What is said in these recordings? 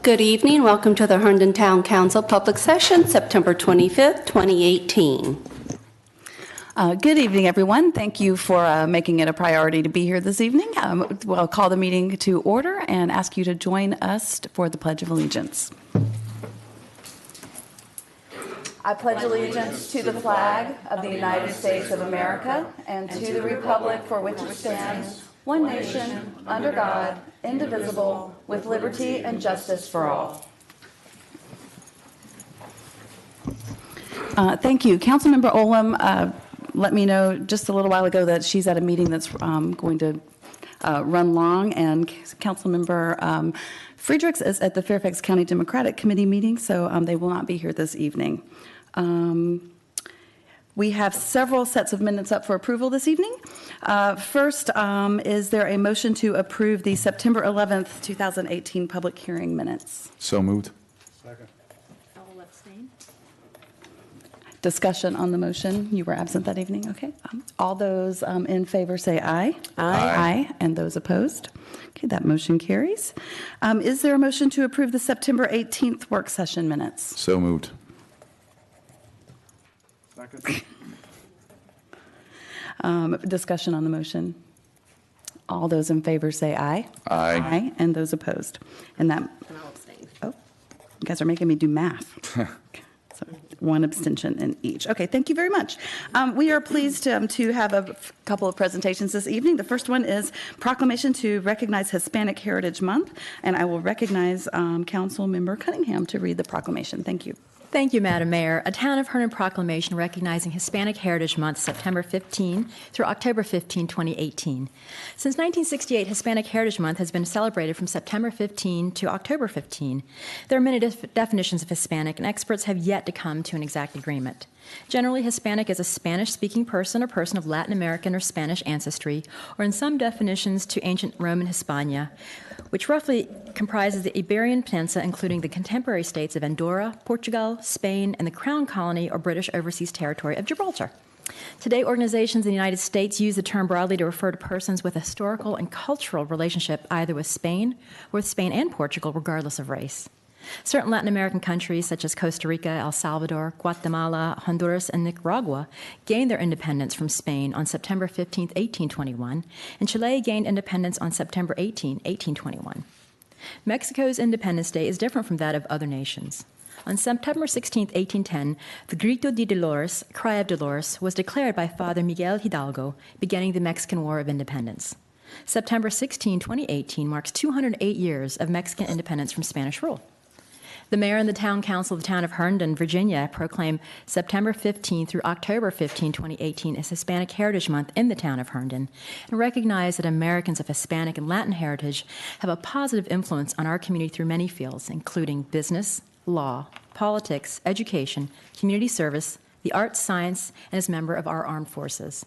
Good evening. Welcome to the Herndon Town Council Public Session, September 25th, 2018. Good evening, everyone. Thank you for making it a priority to be here this evening. We'll call the meeting to order and ask you to join us for the Pledge of Allegiance. I pledge allegiance to the flag of the United States of America and to the republic for which it stands, one nation, under God, indivisible, with liberty and justice for all. Thank you. Councilmember Olam let me know just a little while ago that she's at a meeting that's going to run long, and Councilmember Friedrichs is at the Fairfax County Democratic Committee meeting, so they will not be here this evening. We have several sets of minutes up for approval this evening. First, is there a motion to approve the September 11th, 2018 public hearing minutes? So moved. Second. I will abstain. Discussion on the motion. You were absent that evening. Okay. All those in favor say aye. Aye. Aye. And those opposed? Okay, that motion carries. Is there a motion to approve the September 18th work session minutes? So moved. Second. Discussion on the motion. All those in favor say aye. Aye. Aye. And those opposed? And that, And I'll abstain. oh, you guys are making me do math. So one abstention in each. Okay, thank you very much. We are pleased to have a couple of presentations this evening. The first one is proclamation to recognize Hispanic Heritage Month, and I will recognize Council Member Cunningham to read the proclamation. Thank you. Thank you, Madam Mayor. A Town of Herndon proclamation recognizing Hispanic Heritage Month, September 15 through October 15, 2018. Since 1968, Hispanic Heritage Month has been celebrated from September 15 to October 15. There are many definitions of Hispanic, and experts have yet to come to an exact agreement. Generally, Hispanic is a Spanish-speaking person or person of Latin American or Spanish ancestry, or in some definitions to ancient Roman Hispania, which roughly comprises the Iberian Peninsula, including the contemporary states of Andorra, Portugal, Spain, and the Crown Colony or British Overseas Territory of Gibraltar. Today, organizations in the United States use the term broadly to refer to persons with a historical and cultural relationship either with Spain or with Spain and Portugal, regardless of race. Certain Latin American countries, such as Costa Rica, El Salvador, Guatemala, Honduras, and Nicaragua, gained their independence from Spain on September 15, 1821, and Chile gained independence on September 18, 1821. Mexico's Independence Day is different from that of other nations. On September 16, 1810, the Grito de Dolores, Cry of Dolores, was declared by Father Miguel Hidalgo, beginning the Mexican War of Independence. September 16, 2018 marks 208 years of Mexican independence from Spanish rule. The mayor and the town council of the town of Herndon, Virginia, proclaim September 15 through October 15, 2018 as Hispanic Heritage Month in the town of Herndon, and recognize that Americans of Hispanic and Latin heritage have a positive influence on our community through many fields, including business, law, politics, education, community service, the arts, science, and as member of our armed forces.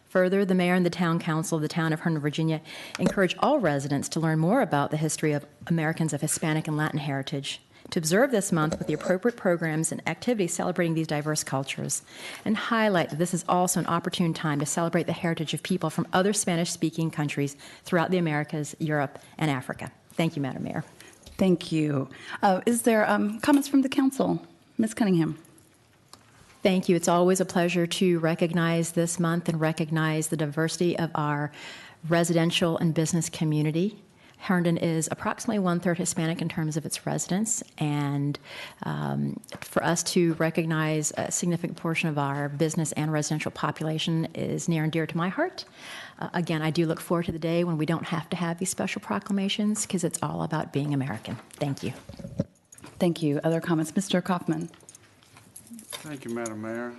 Further, the mayor and the town council of the town of Herndon, Virginia, encourage all residents to learn more about the history of Americans of Hispanic and Latin heritage, to observe this month with the appropriate programs and activities celebrating these diverse cultures, and highlight that this is also an opportune time to celebrate the heritage of people from other Spanish-speaking countries throughout the Americas, Europe, and Africa. Thank you, Madam Mayor. Thank you. Is there comments from the council? Ms. Cunningham. Thank you. It's always a pleasure to recognize this month and recognize the diversity of our residential and business community. Herndon is approximately one-third Hispanic in terms of its residents, and for us to recognize a significant portion of our business and residential population is near and dear to my heart. Again, I do look forward to the day when we don't have to have these special proclamations, because it's all about being American. Thank you. Thank you. Other comments? Mr. Kaufman. Thank you, Madam Mayor.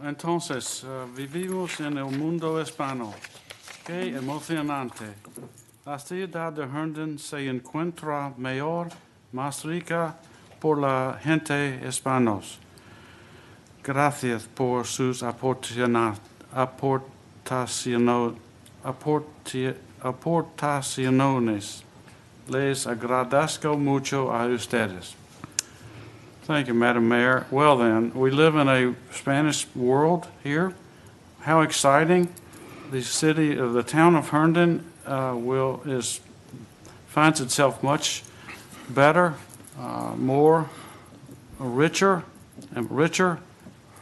Entonces, vivimos en el mundo hispano. Qué emocionante. La ciudad de Herndon se encuentra mejor, más rica por la gente hispanos. Gracias por sus aportaciones. Les agradezco mucho a ustedes. Thank you, Madam Mayor. Well then, we live in a Spanish world here. How exciting. The city of the town of Herndon finds itself much better more, richer,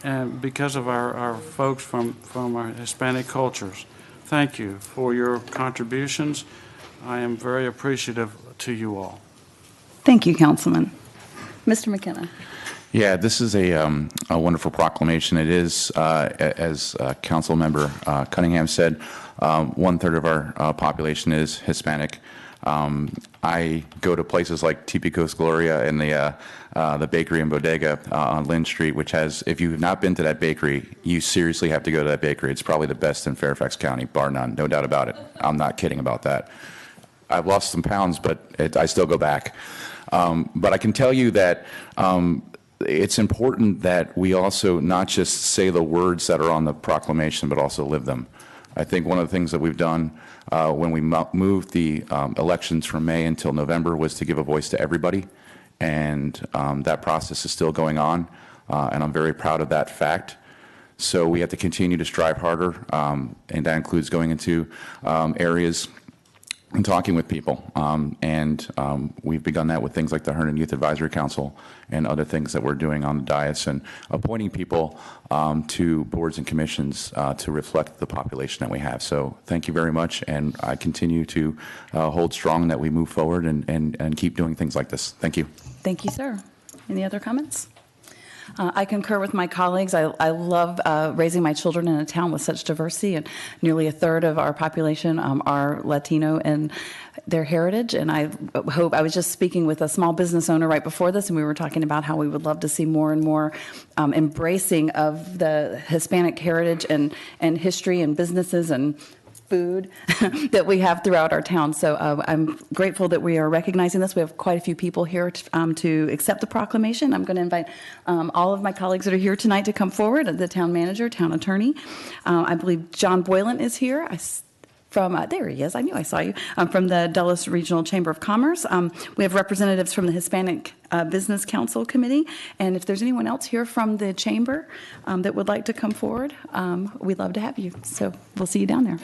and because of our folks from our Hispanic cultures. Thank you for your contributions. I am very appreciative to you all. Thank you, Councilman. Mr. McKenna. Yeah, this is a wonderful proclamation. It is, as Council Member Cunningham said, 1/3 of our population is Hispanic. I go to places like Típicos Gloria and the bakery and bodega on Lynn Street, which has, if you have not been to that bakery, you seriously have to go to that bakery. It's probably the best in Fairfax County, bar none, no doubt about it. I'm not kidding about that. I've lost some pounds, but I still go back. But I can tell you that it's important that we also not just say the words that are on the proclamation, but also live them. I think one of the things that we've done when we moved the elections from May until November was to give a voice to everybody, and that process is still going on, and I'm very proud of that fact. So we have to continue to strive harder, and that includes going into areas and talking with people. We've begun that with things like the Herndon Youth Advisory Council and other things that we're doing on the dais, and appointing people to boards and commissions to reflect the population that we have. So thank you very much, and I continue to hold strong that we move forward and keep doing things like this. Thank you. Thank you, sir. Any other comments? I concur with my colleagues. I love raising my children in a town with such diversity, and nearly 1/3 of our population are Latino in their heritage. And I was just speaking with a small business owner right before this, and we were talking about how we would love to see more and more embracing of the Hispanic heritage and history and businesses and food that we have throughout our town. So I'm grateful that we are recognizing this. We have quite a few people here to accept the proclamation. I'm going to invite all of my colleagues that are here tonight to come forward, the town manager, town attorney. I believe John Boylan is here. There he is. I knew I saw you. From the Dulles Regional Chamber of Commerce. We have representatives from the Hispanic Business Council Committee. And if there's anyone else here from the chamber that would like to come forward, we'd love to have you. So we'll see you down there.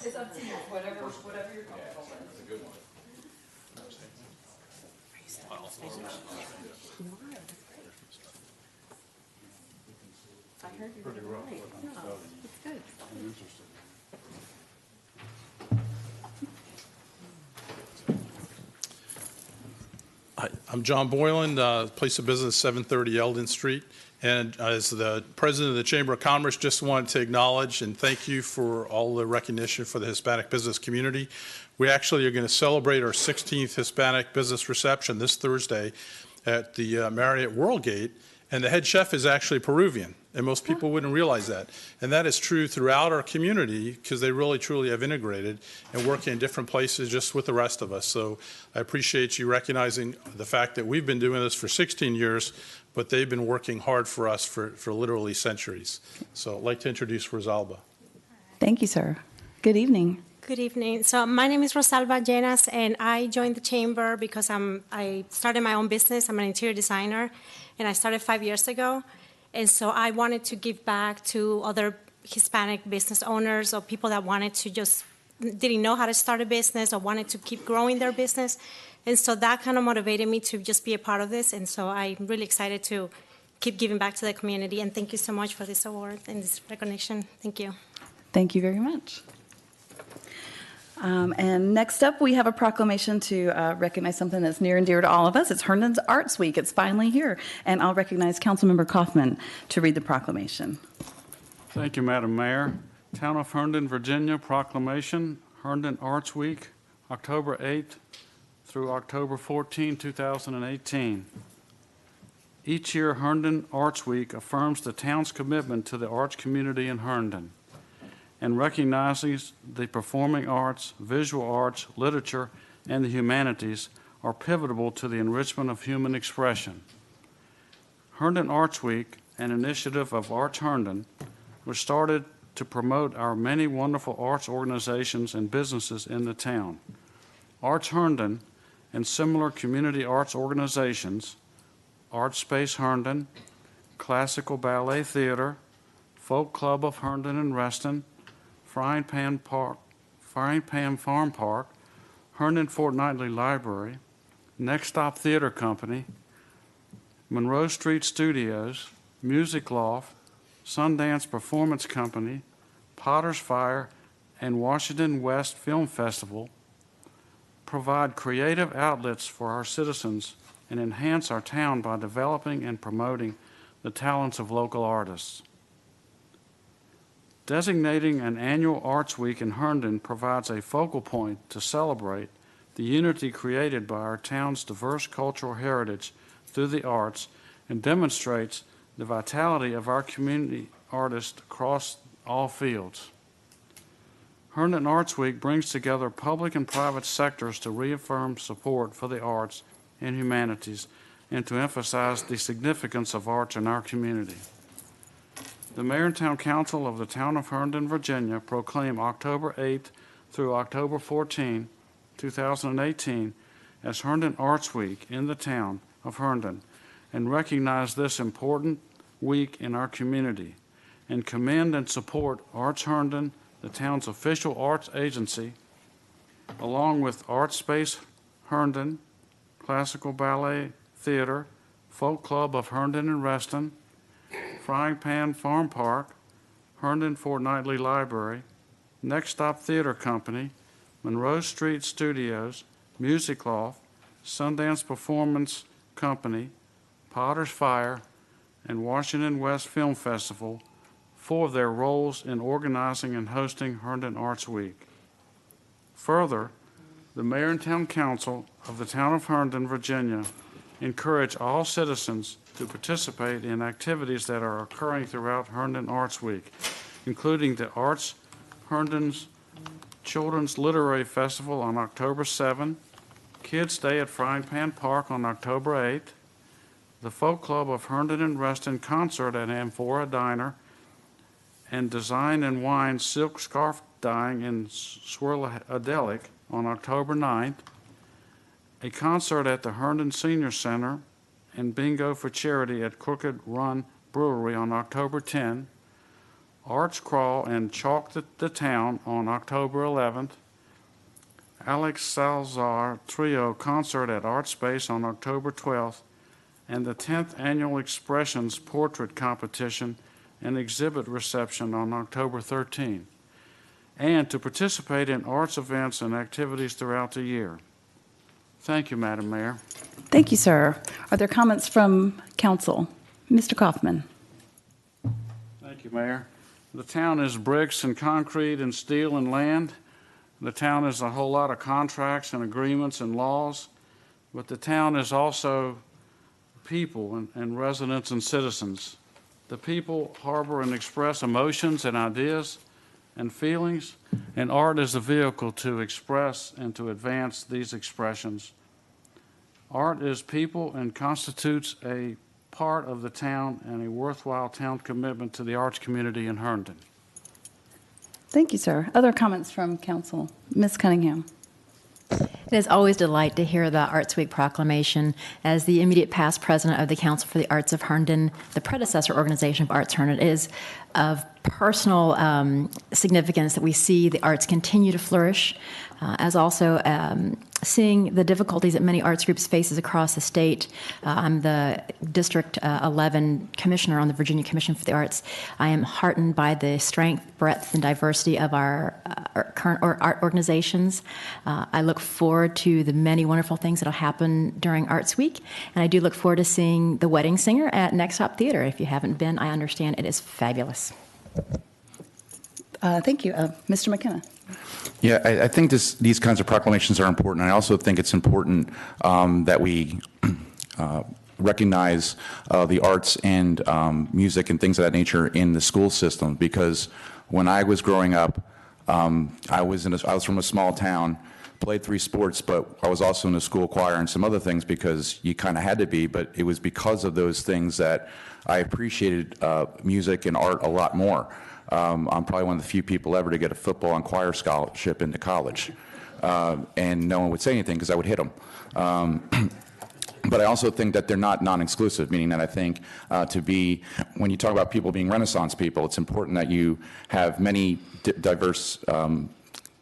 It's up to you, whatever you're comfortable with. That's a good one. I heard you. Pretty rough. No, it's good. I'm interested. Hi, I'm John Boylan, place of business 730 Eldon Street. And as the president of the Chamber of Commerce, just wanted to acknowledge and thank you for all the recognition for the Hispanic business community. We actually are going to celebrate our 16th Hispanic business reception this Thursday at the Marriott Worldgate, and the head chef is actually Peruvian, and most people wouldn't realize that. And that is true throughout our community because they really truly have integrated and working in different places just with the rest of us. So I appreciate you recognizing the fact that we've been doing this for 16 years, but they've been working hard for us for literally centuries. So I'd like to introduce Rosalba. Thank you, sir. Good evening. Good evening. So my name is Rosalba Llenas, and I joined the chamber because I started my own business. I'm an interior designer, and I started 5 years ago. And so I wanted to give back to other Hispanic business owners or people that wanted to just didn't know how to start a business or wanted to keep growing their business. And so that kind of motivated me to just be a part of this. And so I'm really excited to keep giving back to the community. And thank you so much for this award and this recognition. Thank you. Thank you very much. And next up, we have a proclamation to recognize something that's near and dear to all of us. It's Herndon's Arts Week. It's finally here. And I'll recognize Councilmember Kaufman to read the proclamation. Thank you, Madam Mayor. Town of Herndon, Virginia proclamation, Herndon Arts Week, October 8th through October 14, 2018. Each year, Herndon Arts Week affirms the town's commitment to the arts community in Herndon and recognizes the performing arts, visual arts, literature, and the humanities are pivotal to the enrichment of human expression. Herndon Arts Week, an initiative of Arts Herndon, was started to promote our many wonderful arts organizations and businesses in the town. Arts Herndon and similar community arts organizations, Art Space Herndon, Classical Ballet Theater, Folk Club of Herndon and Reston, Frying Pan Farm Park, Herndon Fortnightly Library, Next Stop Theater Company, Monroe Street Studios, Music Loft, Sundance Performance Company, Potter's Fire, and Washington West Film Festival provide creative outlets for our citizens and enhance our town by developing and promoting the talents of local artists. Designating an annual Arts Week in Herndon provides a focal point to celebrate the unity created by our town's diverse cultural heritage through the arts and demonstrates the vitality of our community artists across all fields. Herndon Arts Week brings together public and private sectors to reaffirm support for the arts and humanities and to emphasize the significance of arts in our community. The Mayor and Town Council of the Town of Herndon, Virginia, proclaim October 8th through October 14, 2018, as Herndon Arts Week in the town of Herndon, and recognize this important week in our community, and commend and support Arts Herndon, the town's official arts agency, along with Art Space Herndon, Classical Ballet Theater, Folk Club of Herndon and Reston, Frying Pan Farm Park, Herndon Fortnightly Library, Next Stop Theater Company, Monroe Street Studios, Music Loft, Sundance Performance Company, Potter's Fire, and Washington West Film Festival for their roles in organizing and hosting Herndon Arts Week. Further, the Mayor and Town Council of the Town of Herndon, Virginia, encourage all citizens to participate in activities that are occurring throughout Herndon Arts Week, including the Arts Herndon's Children's Literary Festival on October 7, Kids Day at Frying Pan Park on October 8, the Folk Club of Herndon and Reston concert at Amphora Diner, and Design and Wine Silk Scarf Dyeing in Swirladelic on October 9th, a concert at the Herndon Senior Center, and Bingo for Charity at Crooked Run Brewery on October 10, Arts Crawl and Chalk the Town on October 11th, Alex Salazar Trio concert at Art Space on October 12th, and the 10th Annual Expressions Portrait Competition and Exhibit Reception on October 13, and to participate in arts events and activities throughout the year. Thank you, Madam Mayor. Thank you, sir. Are there comments from council? Mr. Kaufman. Thank you, Mayor. The town is bricks and concrete and steel and land. The town is a whole lot of contracts and agreements and laws, but the town is also people and residents and citizens. The people harbor and express emotions and ideas and feelings, and art is a vehicle to express and to advance these expressions. Art is people and constitutes a part of the town and a worthwhile town commitment to the arts community in Herndon. Thank you, sir. Other comments from council? Ms. Cunningham. It is always a delight to hear the Arts Week proclamation. As the immediate past president of the Council for the Arts of Herndon, the predecessor organization of Arts Herndon, it is of personal significance that we see the arts continue to flourish. As also seeing the difficulties that many arts groups faces across the state. I'm the District 11 Commissioner on the Virginia Commission for the Arts. I am heartened by the strength, breadth, and diversity of our current art organizations. I look forward to the many wonderful things that will happen during Arts Week, and I do look forward to seeing The Wedding Singer at Next Stop Theater. If you haven't been, I understand it is fabulous. Thank you. Mr. McKenna. Yeah, I think these kinds of proclamations are important. I also think it's important that we recognize the arts and music and things of that nature in the school system, because when I was growing up, I was from a small town, played 3 sports, but I was also in the school choir and some other things because you kind of had to be, but it was because of those things that I appreciated music and art a lot more. I'm probably one of the few people ever to get a football and choir scholarship into college. And no one would say anything because I would hit them. But I also think that they're not non-exclusive, meaning that I think when you talk about people being Renaissance people, it's important that you have many diverse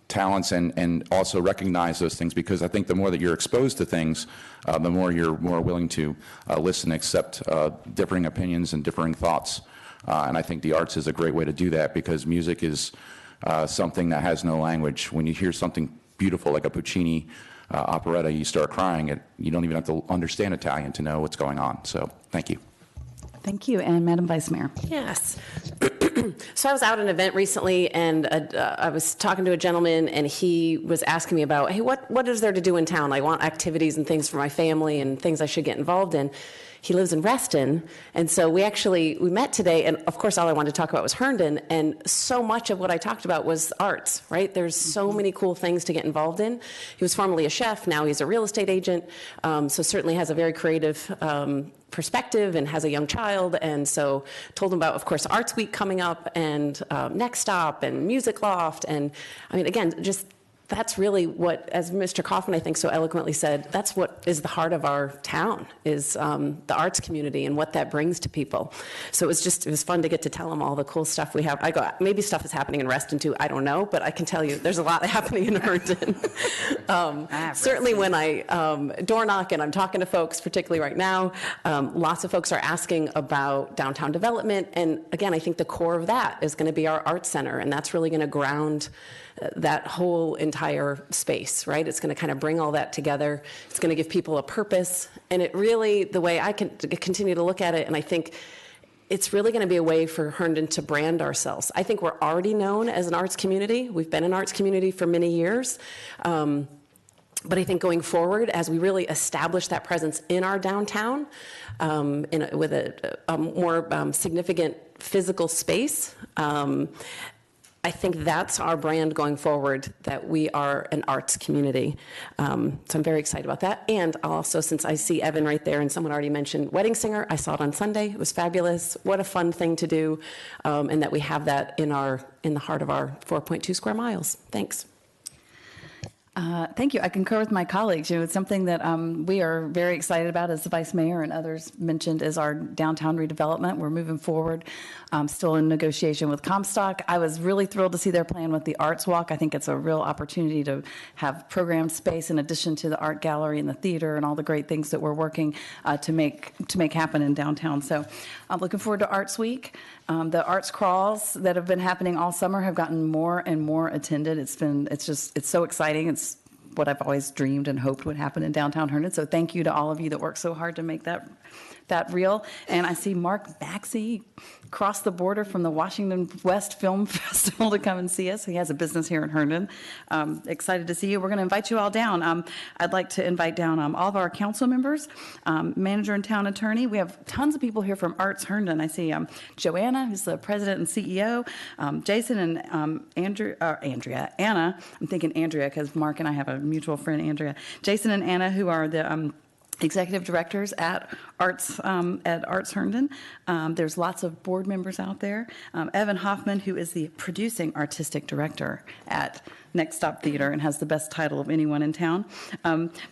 talents and also recognize those things, because I think the more that you're exposed to things, the more you're more willing to listen, accept differing opinions and differing thoughts. And I think the arts is a great way to do that, because music is something that has no language. When you hear something beautiful like a Puccini operetta, you start crying. You don't even have to understand Italian to know what's going on. So thank you. Thank you. And Madam Vice Mayor. Yes. So I was out at an event recently, and I was talking to a gentleman, and he was asking me about, hey, what is there to do in town? I want activities and things for my family and things I should get involved in. He lives in Reston, and so we met today, and of course all I wanted to talk about was Herndon, and so much of what I talked about was arts, right? There's so many cool things to get involved in. He was formerly a chef, now he's a real estate agent, so certainly has a very creative perspective and has a young child, and so told him about, of course, Arts Week coming up, and Next Stop, and Music Loft, and I mean, again, just that's really what, as Mr. Kaufman, I think, so eloquently said, that's what is the heart of our town, is the arts community and what that brings to people. So it was fun to get to tell them all the cool stuff we have. Maybe stuff is happening in Reston too, I don't know, but I can tell you there's a lot happening in Herndon. Certainly when I door knock and I'm talking to folks, particularly right now, lots of folks are asking about downtown development. And again, I think the core of that is going to be our arts center, and that's really going to ground that whole entire space, right? It's going to kind of bring all that together. It's going to give people a purpose. And it really, the way I can continue to look at it, and I think it's really going to be a way for Herndon to brand ourselves. I think we're already known as an arts community. We've been an arts community for many years. But I think going forward, as we really establish that presence in our downtown, with a more significant physical space, I think that's our brand going forward, that we are an arts community. So I'm very excited about that. And also, since I see Evan right there, and someone already mentioned Wedding Singer, I saw it on Sunday. It was fabulous. What a fun thing to do, and that we have that in the heart of our 4.2 square miles. Thanks. Thank you. I concur with my colleagues. It's something that we are very excited about, as the Vice Mayor and others mentioned, is our downtown redevelopment. We're moving forward, still in negotiation with Comstock. I was really thrilled to see their plan with the Arts Walk. I think it's a real opportunity to have programmed space in addition to the art gallery and the theater and all the great things that we're working to make happen in downtown. So I'm looking forward to Arts Week. The arts crawls that have been happening all summer have gotten more and more attended. It's so exciting. It's what I've always dreamed and hoped would happen in downtown Herndon. So thank you to all of you that worked so hard to make that real. And I see Mark Baxey cross the border from the Washington West Film Festival to come and see us. He has a business here in Herndon. Excited to see you. We're going to invite you all down. I'd like to invite down all of our council members, manager and town attorney. We have tons of people here from Arts Herndon. I see Joanna, who's the president and CEO, Jason and Andrea, Anna. I'm thinking Andrea because Mark and I have a mutual friend, Andrea. Jason and Anna, who are the executive directors at Arts Herndon. There's lots of board members out there. Evan Hoffman, who is the producing artistic director at Next Stop Theater and has the best title of anyone in town.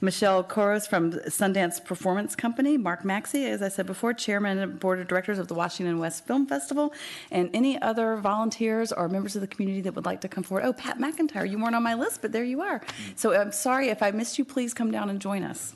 Michelle Koros from Sundance Performance Company. Mark Maxey, as I said before, chairman and board of directors of the Washington West Film Festival. And any other volunteers or members of the community that would like to come forward. Oh, Pat McIntyre, you weren't on my list, but there you are. So I'm sorry if I missed you. Please come down and join us.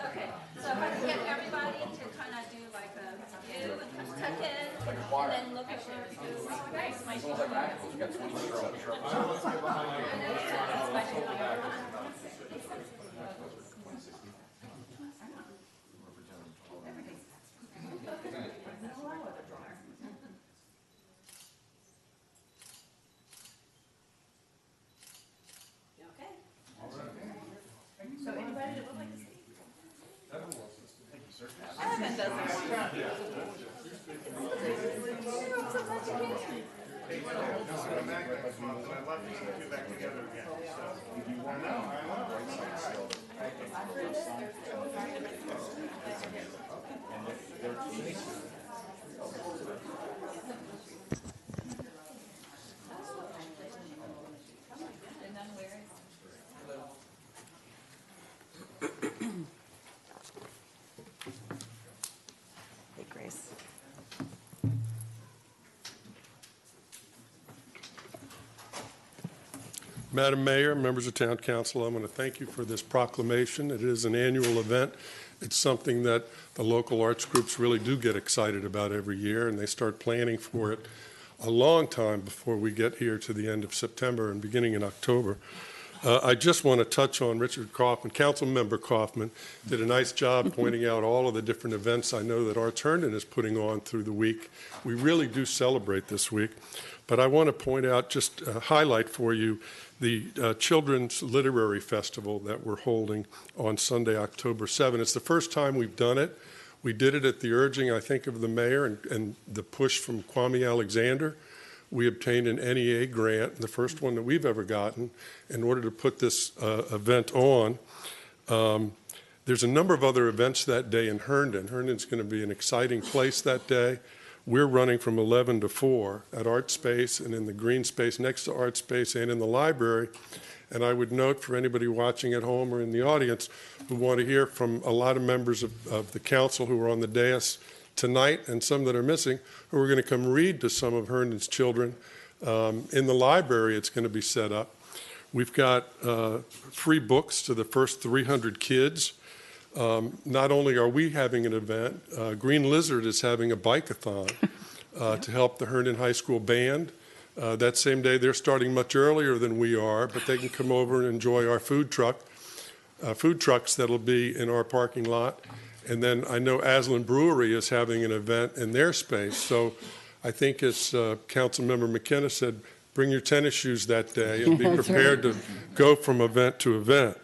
Okay, so if I can get everybody to kind of do like a view and tuck in, and then look at where we go. So anybody that would like to see? Evan doesn't want Hey, Grace. Madam Mayor, members of Town Council, I want to thank you for this proclamation. It is an annual event. It's something that the local arts groups really do get excited about every year, and they start planning for it a long time before we get here to the end of September and beginning in October. I just want to touch on Richard Kaufman. Councilmember Kaufman did a nice job pointing out all of the different events I know that Arts Herndon is putting on through the week. We really do celebrate this week. But I want to point out, just highlight for you, the Children's Literary Festival that we're holding on Sunday, October 7. It's the first time we've done it. We did it at the urging, I think, of the mayor and the push from Kwame Alexander. We obtained an NEA grant, the first one that we've ever gotten, in order to put this event on. There's a number of other events that day in Herndon. Herndon's going to be an exciting place that day. We're running from 11 to 4 at Art Space and in the green space next to Art Space and in the library. And I would note for anybody watching at home or in the audience who want to hear from a lot of members of the council who are on the dais tonight and some that are missing, who are going to come read to some of Herndon's children. In the library, it's going to be set up. We've got free books to the first 300 kids. Not only are we having an event, Green Lizard is having a bike-a-thon to help the Herndon High School band. That same day, they're starting much earlier than we are, but they can come over and enjoy our food trucks that'll be in our parking lot. And then I know Aslan Brewery is having an event in their space. So I think, as Councilmember McKenna said, bring your tennis shoes that day and be prepared to go from event to event.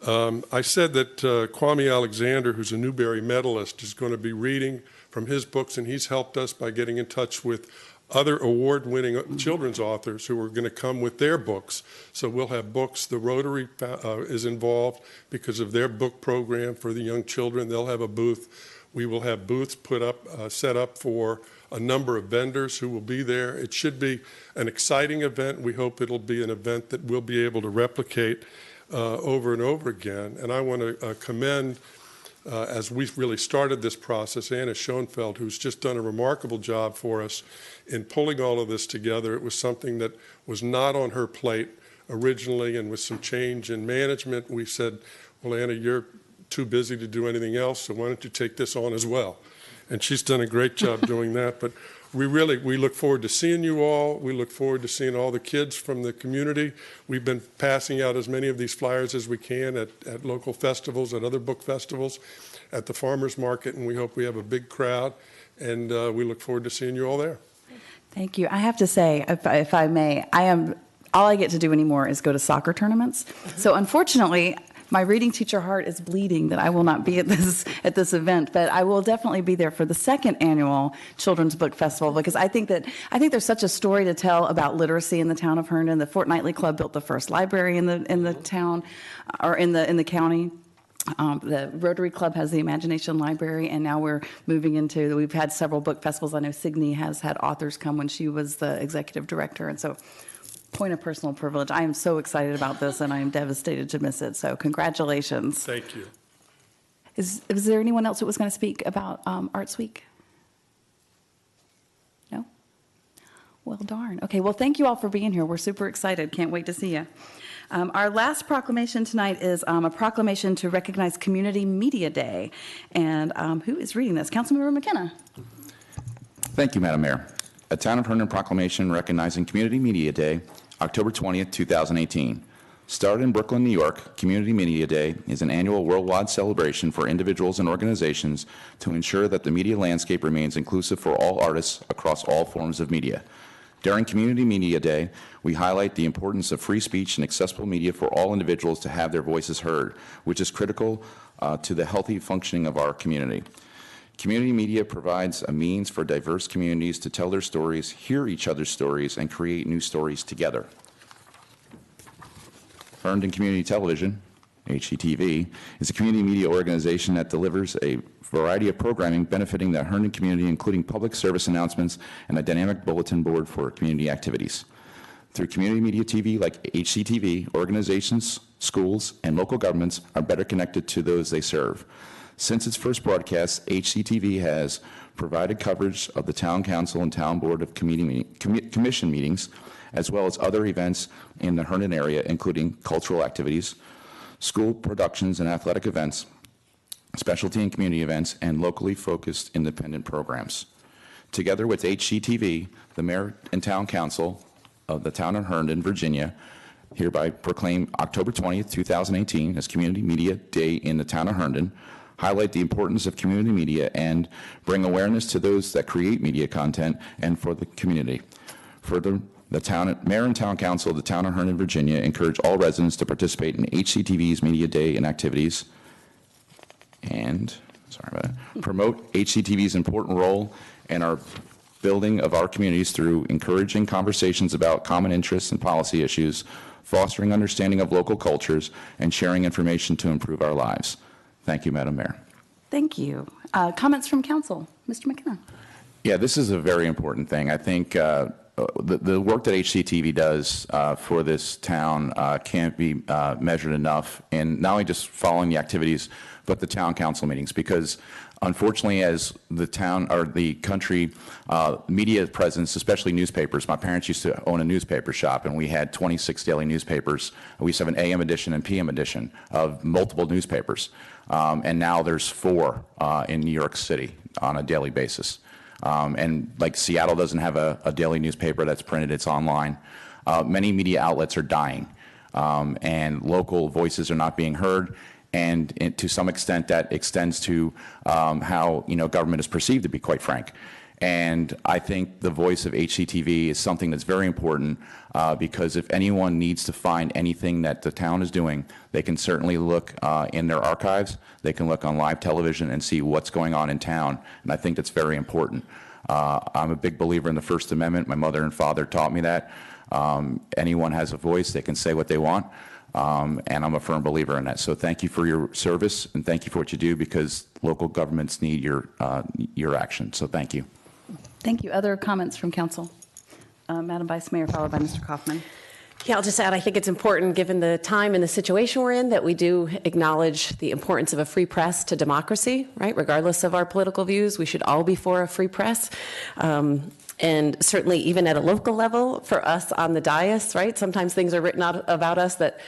I said that Kwame Alexander, who's a Newbery medalist, is going to be reading from his books, and he's helped us by getting in touch with other award-winning children's authors who are going to come with their books. So we'll have books. The Rotary is involved because of their book program for the young children. They'll have a booth. We will have booths put up, set up for a number of vendors who will be there. It should be an exciting event. We hope it'll be an event that we'll be able to replicate over and over again. And I want to commend as we really started this process. Anna Schoenfeld, who's just done a remarkable job for us in pulling all of this together. It was something that was not on her plate originally, and with some change in management, we said, well, Anna, you're too busy to do anything else, so why don't you take this on as well? And she's done a great job doing that. But we look forward to seeing you all. We look forward to seeing all the kids from the community. We've been passing out as many of these flyers as we can at local festivals, at other book festivals, at the farmers market, and we hope we have a big crowd, and we look forward to seeing you all there. Thank you. I have to say, if I may, all I get to do anymore is go to soccer tournaments. So unfortunately, my reading teacher heart is bleeding that I will not be at this event, but I will definitely be there for the second annual Children's Book Festival, because I think there's such a story to tell about literacy in the town of Herndon. The Fortnightly Club built the first library in the town, or in the county. The Rotary Club has the Imagination Library, and now we've had several book festivals. I know Signe has had authors come when she was the executive director, and so point of personal privilege. I am so excited about this, and I am devastated to miss it. So congratulations. Thank you. Is there anyone else that was going to speak about Arts Week? No? Well, darn. Okay, well, thank you all for being here. We're super excited. Can't wait to see you. Our last proclamation tonight is a proclamation to recognize Community Media Day. And who is reading this? Councilmember McKenna. Thank you, Madam Mayor. A Town of Herndon proclamation recognizing Community Media Day, October 20th, 2018. Started in Brooklyn, New York, Community Media Day is an annual worldwide celebration for individuals and organizations to ensure that the media landscape remains inclusive for all artists across all forms of media. During Community Media Day, we highlight the importance of free speech and accessible media for all individuals to have their voices heard, which is critical to the healthy functioning of our community. Community media provides a means for diverse communities to tell their stories, hear each other's stories, and create new stories together. Herndon Community Television, HCTV, is a community media organization that delivers a variety of programming benefiting the Herndon community, including public service announcements and a dynamic bulletin board for community activities. Through community media TV like HCTV, organizations, schools, and local governments are better connected to those they serve. Since its first broadcast, HCTV has provided coverage of the Town Council and Town Board of Commission meetings, as well as other events in the Herndon area, including cultural activities, school productions and athletic events, specialty and community events, and locally focused independent programs. Together with HCTV, the Mayor and Town Council of the Town of Herndon, Virginia, hereby proclaim October 20th, 2018 as Community Media Day in the Town of Herndon, highlight the importance of community media, and bring awareness to those that create media content and for the community. Further, the Mayor and Town Council of the Town of Herndon, Virginia encourage all residents to participate in HCTV's Media Day and activities and, promote HCTV's important role in our building of our communities through encouraging conversations about common interests and policy issues, fostering understanding of local cultures, and sharing information to improve our lives. Thank you, Madam Mayor. Thank you. Comments from council. Mr. McKenna. Yeah, this is a very important thing. I think the work that HCTV does for this town can't be measured enough in not only just following the activities, but the town council meetings, because unfortunately, as the town or the country media presence, especially newspapers, my parents used to own a newspaper shop, and we had 26 daily newspapers. We used to have an AM edition and PM edition of multiple newspapers, and now there's 4 in New York City on a daily basis. And like Seattle doesn't have a daily newspaper that's printed, it's online. Many media outlets are dying, and local voices are not being heard. And to some extent, that extends to how government is perceived, to be quite frank. And I think the voice of HCTV is something that's very important because if anyone needs to find anything that the town is doing, they can certainly look in their archives. They can look on live television and see what's going on in town. And I think that's very important. I'm a big believer in the First Amendment. My mother and father taught me that. Anyone has a voice. They can say what they want. And I'm a firm believer in that. So thank you for your service, and thank you for what you do, because local governments need your action. So thank you. Thank you. Other comments from council? Madam Vice Mayor, followed by Mr. Kaufman. Yeah, I'll just add, I think it's important, given the time and the situation we're in, that we do acknowledge the importance of a free press to democracy, right? Regardless of our political views, we should all be for a free press. And certainly even at a local level, for us on the dais, right? Sometimes things are written out about us that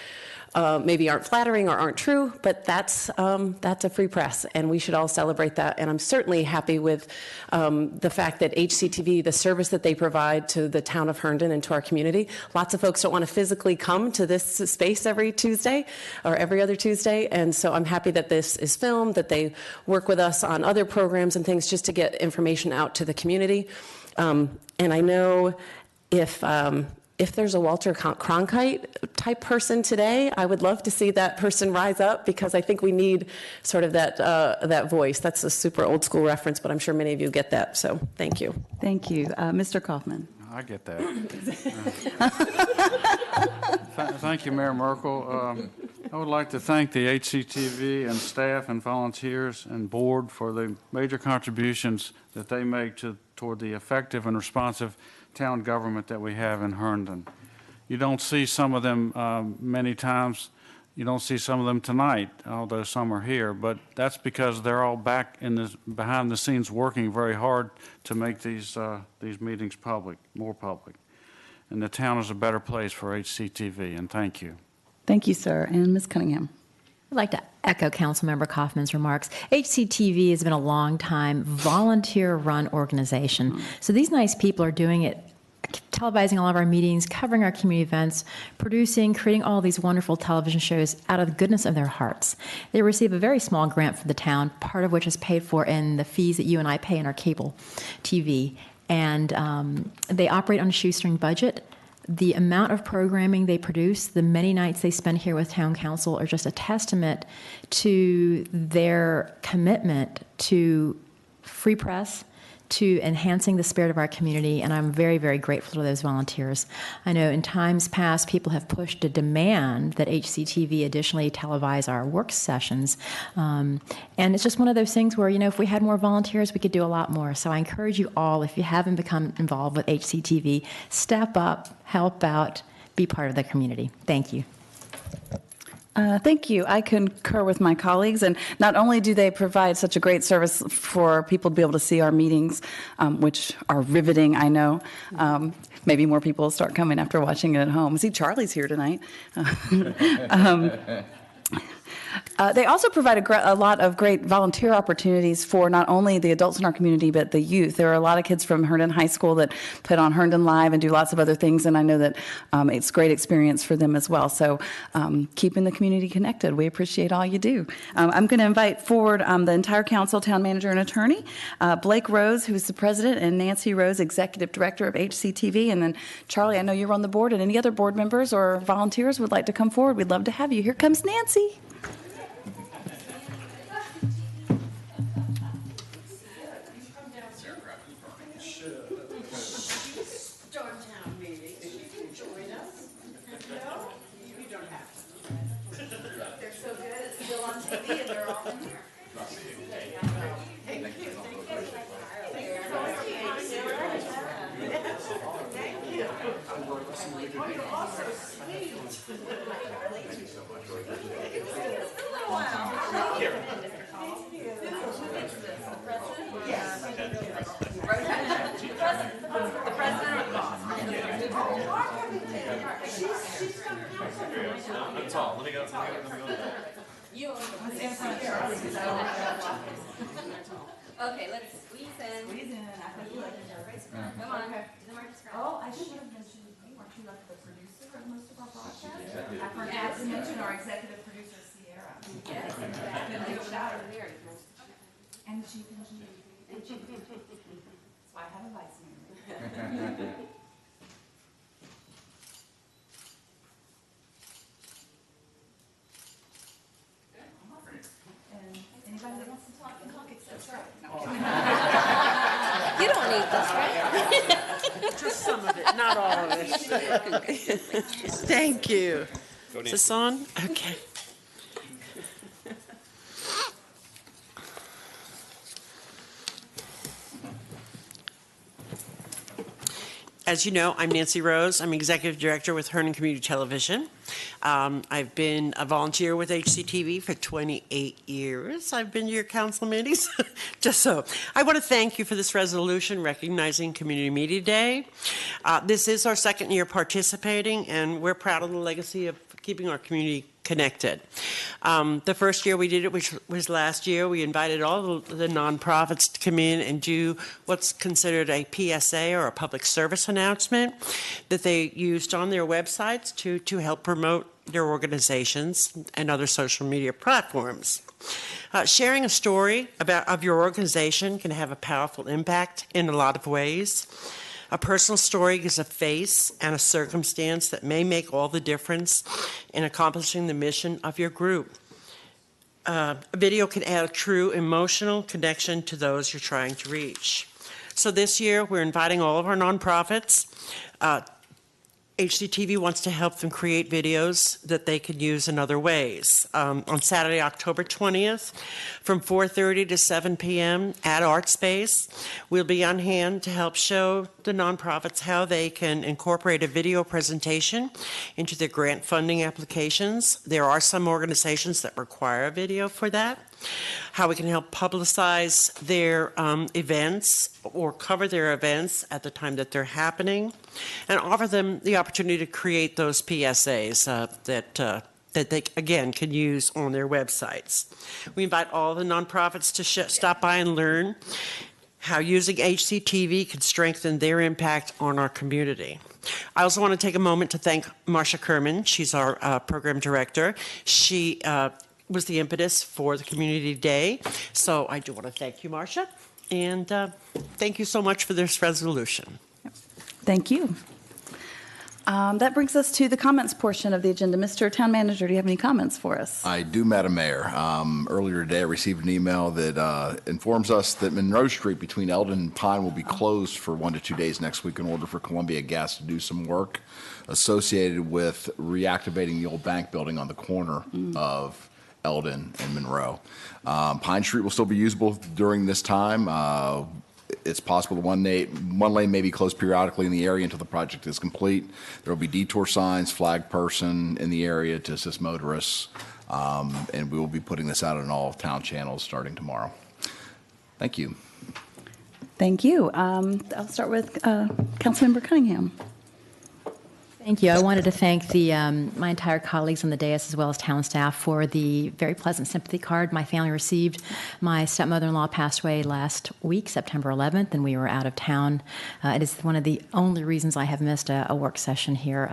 maybe aren't flattering or aren't true, but that's a free press, and we should all celebrate that. And I'm certainly happy with the fact that HCTV, the service that they provide to the town of Herndon and to our community, lots of folks don't want to physically come to this space every Tuesday or every other Tuesday, and so I'm happy that this is filmed, that they work with us on other programs and things just to get information out to the community. And I know if there's a Walter Cronkite type person today, I would love to see that person rise up, because I think we need sort of that voice. That's a super old school reference, but I'm sure many of you get that. So thank you. Thank you. Mr. Kaufman. I get that. Thank you, Mayor Merkel. I would like to thank the HCTV and staff and volunteers and board for the major contributions that they make toward the effective and responsive town government that we have in Herndon. You don't see some of them many times. You don't see some of them tonight, although some are here, but that's because they're all back behind the scenes working very hard to make these meetings public, more public. And the town is a better place for HCTV, and thank you. Thank you, sir. And Ms. Cunningham. I'd like to echo Councilmember Kaufman's remarks. HCTV has been a long-time volunteer-run organization. So these nice people are doing it, televising all of our meetings, covering our community events, producing, creating all these wonderful television shows out of the goodness of their hearts. They receive a very small grant from the town, part of which is paid for in the fees that you and I pay in our cable TV. And they operate on a shoestring budget. The amount of programming they produce, the many nights they spend here with town council, are just a testament to their commitment to free press, to enhancing the spirit of our community, and I'm very, very grateful to those volunteers. I know in times past, people have pushed a demand that HCTV additionally televise our work sessions, and it's just one of those things where, if we had more volunteers, we could do a lot more. So I encourage you all, if you haven't become involved with HCTV, step up, help out, be part of the community. Thank you. Thank you. I concur with my colleagues, and not only do they provide such a great service for people to be able to see our meetings, which are riveting, I know. Maybe more people will start coming after watching it at home. See, Charlie's here tonight. They also provide a lot of great volunteer opportunities for not only the adults in our community, but the youth. There are a lot of kids from Herndon High School that put on Herndon Live and do lots of other things, and I know that it's a great experience for them as well. So keeping the community connected, we appreciate all you do. I'm going to invite forward the entire council, town manager, and attorney, Blake Rose, who's the president, and Nancy Rose, executive director of HCTV, and then Charlie, I know you're on the board, and any other board members or volunteers would like to come forward, we'd love to have you. Here comes Nancy. Okay, let's squeeze in. Come on. Oh, I should have mentioned you. Aren't you like the producer of most of our broadcasts? I forgot to mention our executive producer, Sierra. Yes. Couldn't do it without her. And chief engineer. That's why I have a vice mayor. And anybody that wants to talk can talk except her. You don't need this, right? Just some of it, not all of it. Thank you. Is this on? Okay. As you know, I'm Nancy Rose. I'm Executive Director with Herndon Community Television. I've been a volunteer with HCTV for 28 years. I've been to your council meetings. Just so. I want to thank you for this resolution recognizing Community Media Day. This is our second year participating, and we're proud of the legacy of keeping our community connected. The first year we did it, which was last year, we invited all the nonprofits to come in and do what's considered a PSA, or a public service announcement, that they used on their websites to help promote their organizations and other social media platforms. Sharing a story of your organization can have a powerful impact in a lot of ways. A personal story gives a face and a circumstance that may make all the difference in accomplishing the mission of your group. A video can add a true emotional connection to those you're trying to reach. So this year, we're inviting all of our nonprofits. HCTV wants to help them create videos that they can use in other ways. On Saturday, October 20th, from 4:30 to 7 p.m. at ArtSpace, we'll be on hand to help show the nonprofits how they can incorporate a video presentation into their grant funding applications. There are some organizations that require a video for that. How we can help publicize their events or cover their events at the time that they're happening, and offer them the opportunity to create those PSAs that they, again, can use on their websites. We invite all the nonprofits to stop by and learn how using HCTV can strengthen their impact on our community. I also want to take a moment to thank Marcia Kerman. She's our program director. She was the impetus for the Community Day. So I do want to thank you, Marcia, and thank you so much for this resolution. Thank you. That brings us to the comments portion of the agenda. Mr. Town Manager, do you have any comments for us? I do, Madam Mayor. Earlier today, I received an email that informs us that Monroe Street between Eldon and Pine will be closed for 1 to 2 days next week in order for Columbia Gas to do some work associated with reactivating the old bank building on the corner of Eldon and Monroe. Pine Street will still be usable during this time. It's possible that one lane may be closed periodically in the area until the project is complete. There will be detour signs, flag person in the area to assist motorists, and we will be putting this out on all town channels starting tomorrow. Thank you. Thank you. I'll start with Councilmember Cunningham. Thank you. I wanted to thank my entire colleagues on the dais as well as town staff for the very pleasant sympathy card my family received. My stepmother-in-law passed away last week, September 11th, and we were out of town. It is one of the only reasons I have missed a work session here,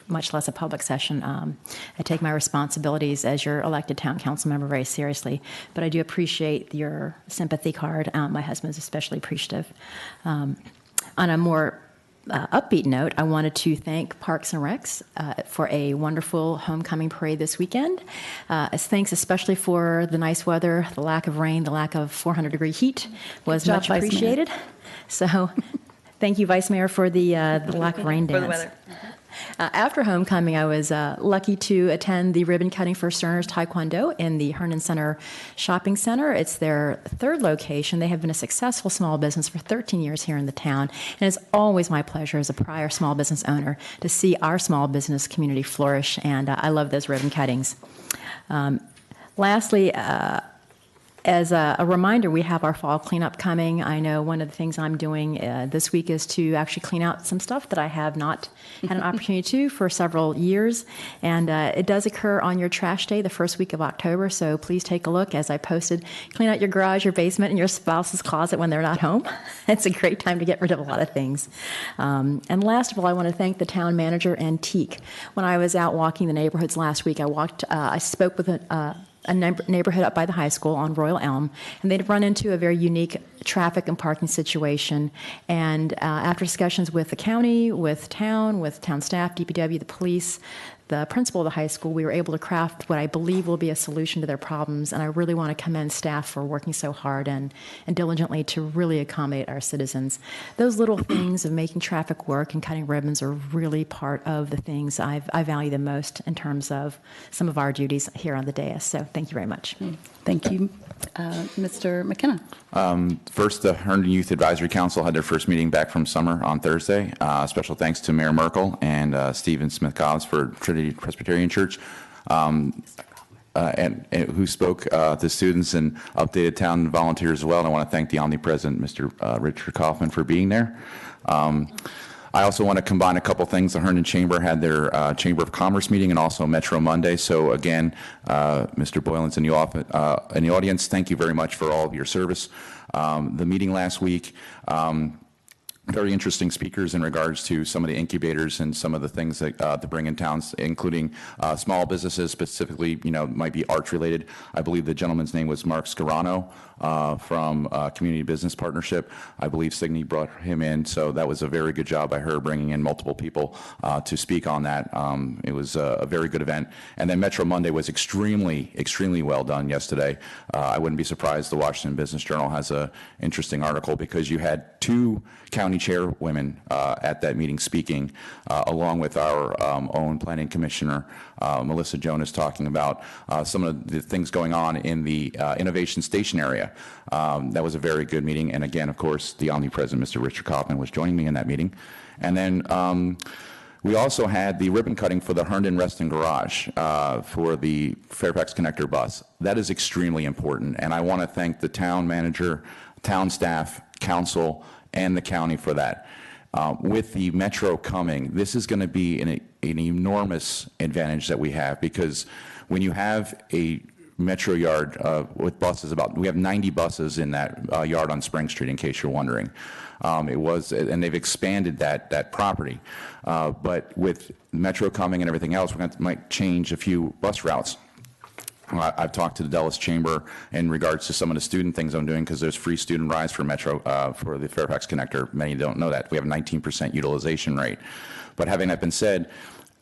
much less a public session. I take my responsibilities as your elected town council member very seriously, but I do appreciate your sympathy card. My husband is especially appreciative. On a more upbeat note, I wanted to thank Parks and Recs for a wonderful homecoming parade this weekend. Thanks especially for the nice weather, the lack of rain, the lack of 400-degree heat was much appreciated. So thank you, Vice Mayor, for the lack of rain dance. For the weather. After homecoming, I was lucky to attend the ribbon cutting for Sterner's Taekwondo in the Herndon Center Shopping Center. It's their third location. They have been a successful small business for 13 years here in the town, and it's always my pleasure as a prior small business owner to see our small business community flourish, and I love those ribbon cuttings. Lastly, as a reminder, we have our fall cleanup coming. I know one of the things I'm doing this week is to actually clean out some stuff that I have not had an opportunity to for several years. And it does occur on your trash day, the first week of October. So please take a look. As I posted, clean out your garage, your basement, and your spouse's closet when they're not home. It's a great time to get rid of a lot of things. And last of all, I want to thank the town manager and Teak. When I was out walking the neighborhoods last week, I spoke with a neighborhood up by the high school on Royal Elm, and they'd run into a very unique traffic and parking situation. And after discussions with the county, with town staff, DPW, the police, the principal of the high school, we were able to craft what I believe will be a solution to their problems. And I really want to commend staff for working so hard and diligently to really accommodate our citizens. Those little things of making traffic work and cutting ribbons are really part of the things I value the most in terms of some of our duties here on the dais. So thank you very much. Thank you. Mr. McKenna. First, the Herndon Youth Advisory Council had their first meeting back from summer on Thursday. Special thanks to Mayor Merkel and Stephen Smith-Cobbs for Trinity Presbyterian Church, and who spoke to students and updated town volunteers as well. And I want to thank the omnipresent Mr. Richard Kaufman for being there. I also want to combine a couple things. The Herndon Chamber had their Chamber of Commerce meeting and also Metro Monday. So again, Mr. Boylan's in the audience. Thank you very much for all of your service. The meeting last week, very interesting speakers in regards to some of the incubators and some of the things that to bring in towns, including small businesses, specifically, might be arts related. I believe the gentleman's name was Mark Scarano from Community Business Partnership. I believe Signe brought him in, so that was a very good job by her bringing in multiple people to speak on that. It was a very good event. And then Metro Monday was extremely, extremely well done yesterday. I wouldn't be surprised the Washington Business Journal has an interesting article because you had 2 county chairwomen at that meeting speaking, along with our own planning commissioner, Melissa Jonas, talking about some of the things going on in the innovation station area. That was a very good meeting. And again, of course, the omnipresent Mr. Richard Kaufman was joining me in that meeting. And then we also had the ribbon cutting for the Herndon Rest and Garage for the Fairfax Connector bus. That is extremely important. And I want to thank the town manager, town staff, council, and the county for that. With the metro coming, this is going to be an enormous advantage that we have, because when you have a metro yard with buses, we have 90 buses in that yard on Spring Street, in case you're wondering. And they've expanded that property. But with metro coming and everything else, might change a few bus routes. I've talked to the Dulles Chamber in regards to some of the student things I'm doing, because there's free student rides for Metro, for the Fairfax Connector. Many don't know that. We have a 19% utilization rate. But having that been said,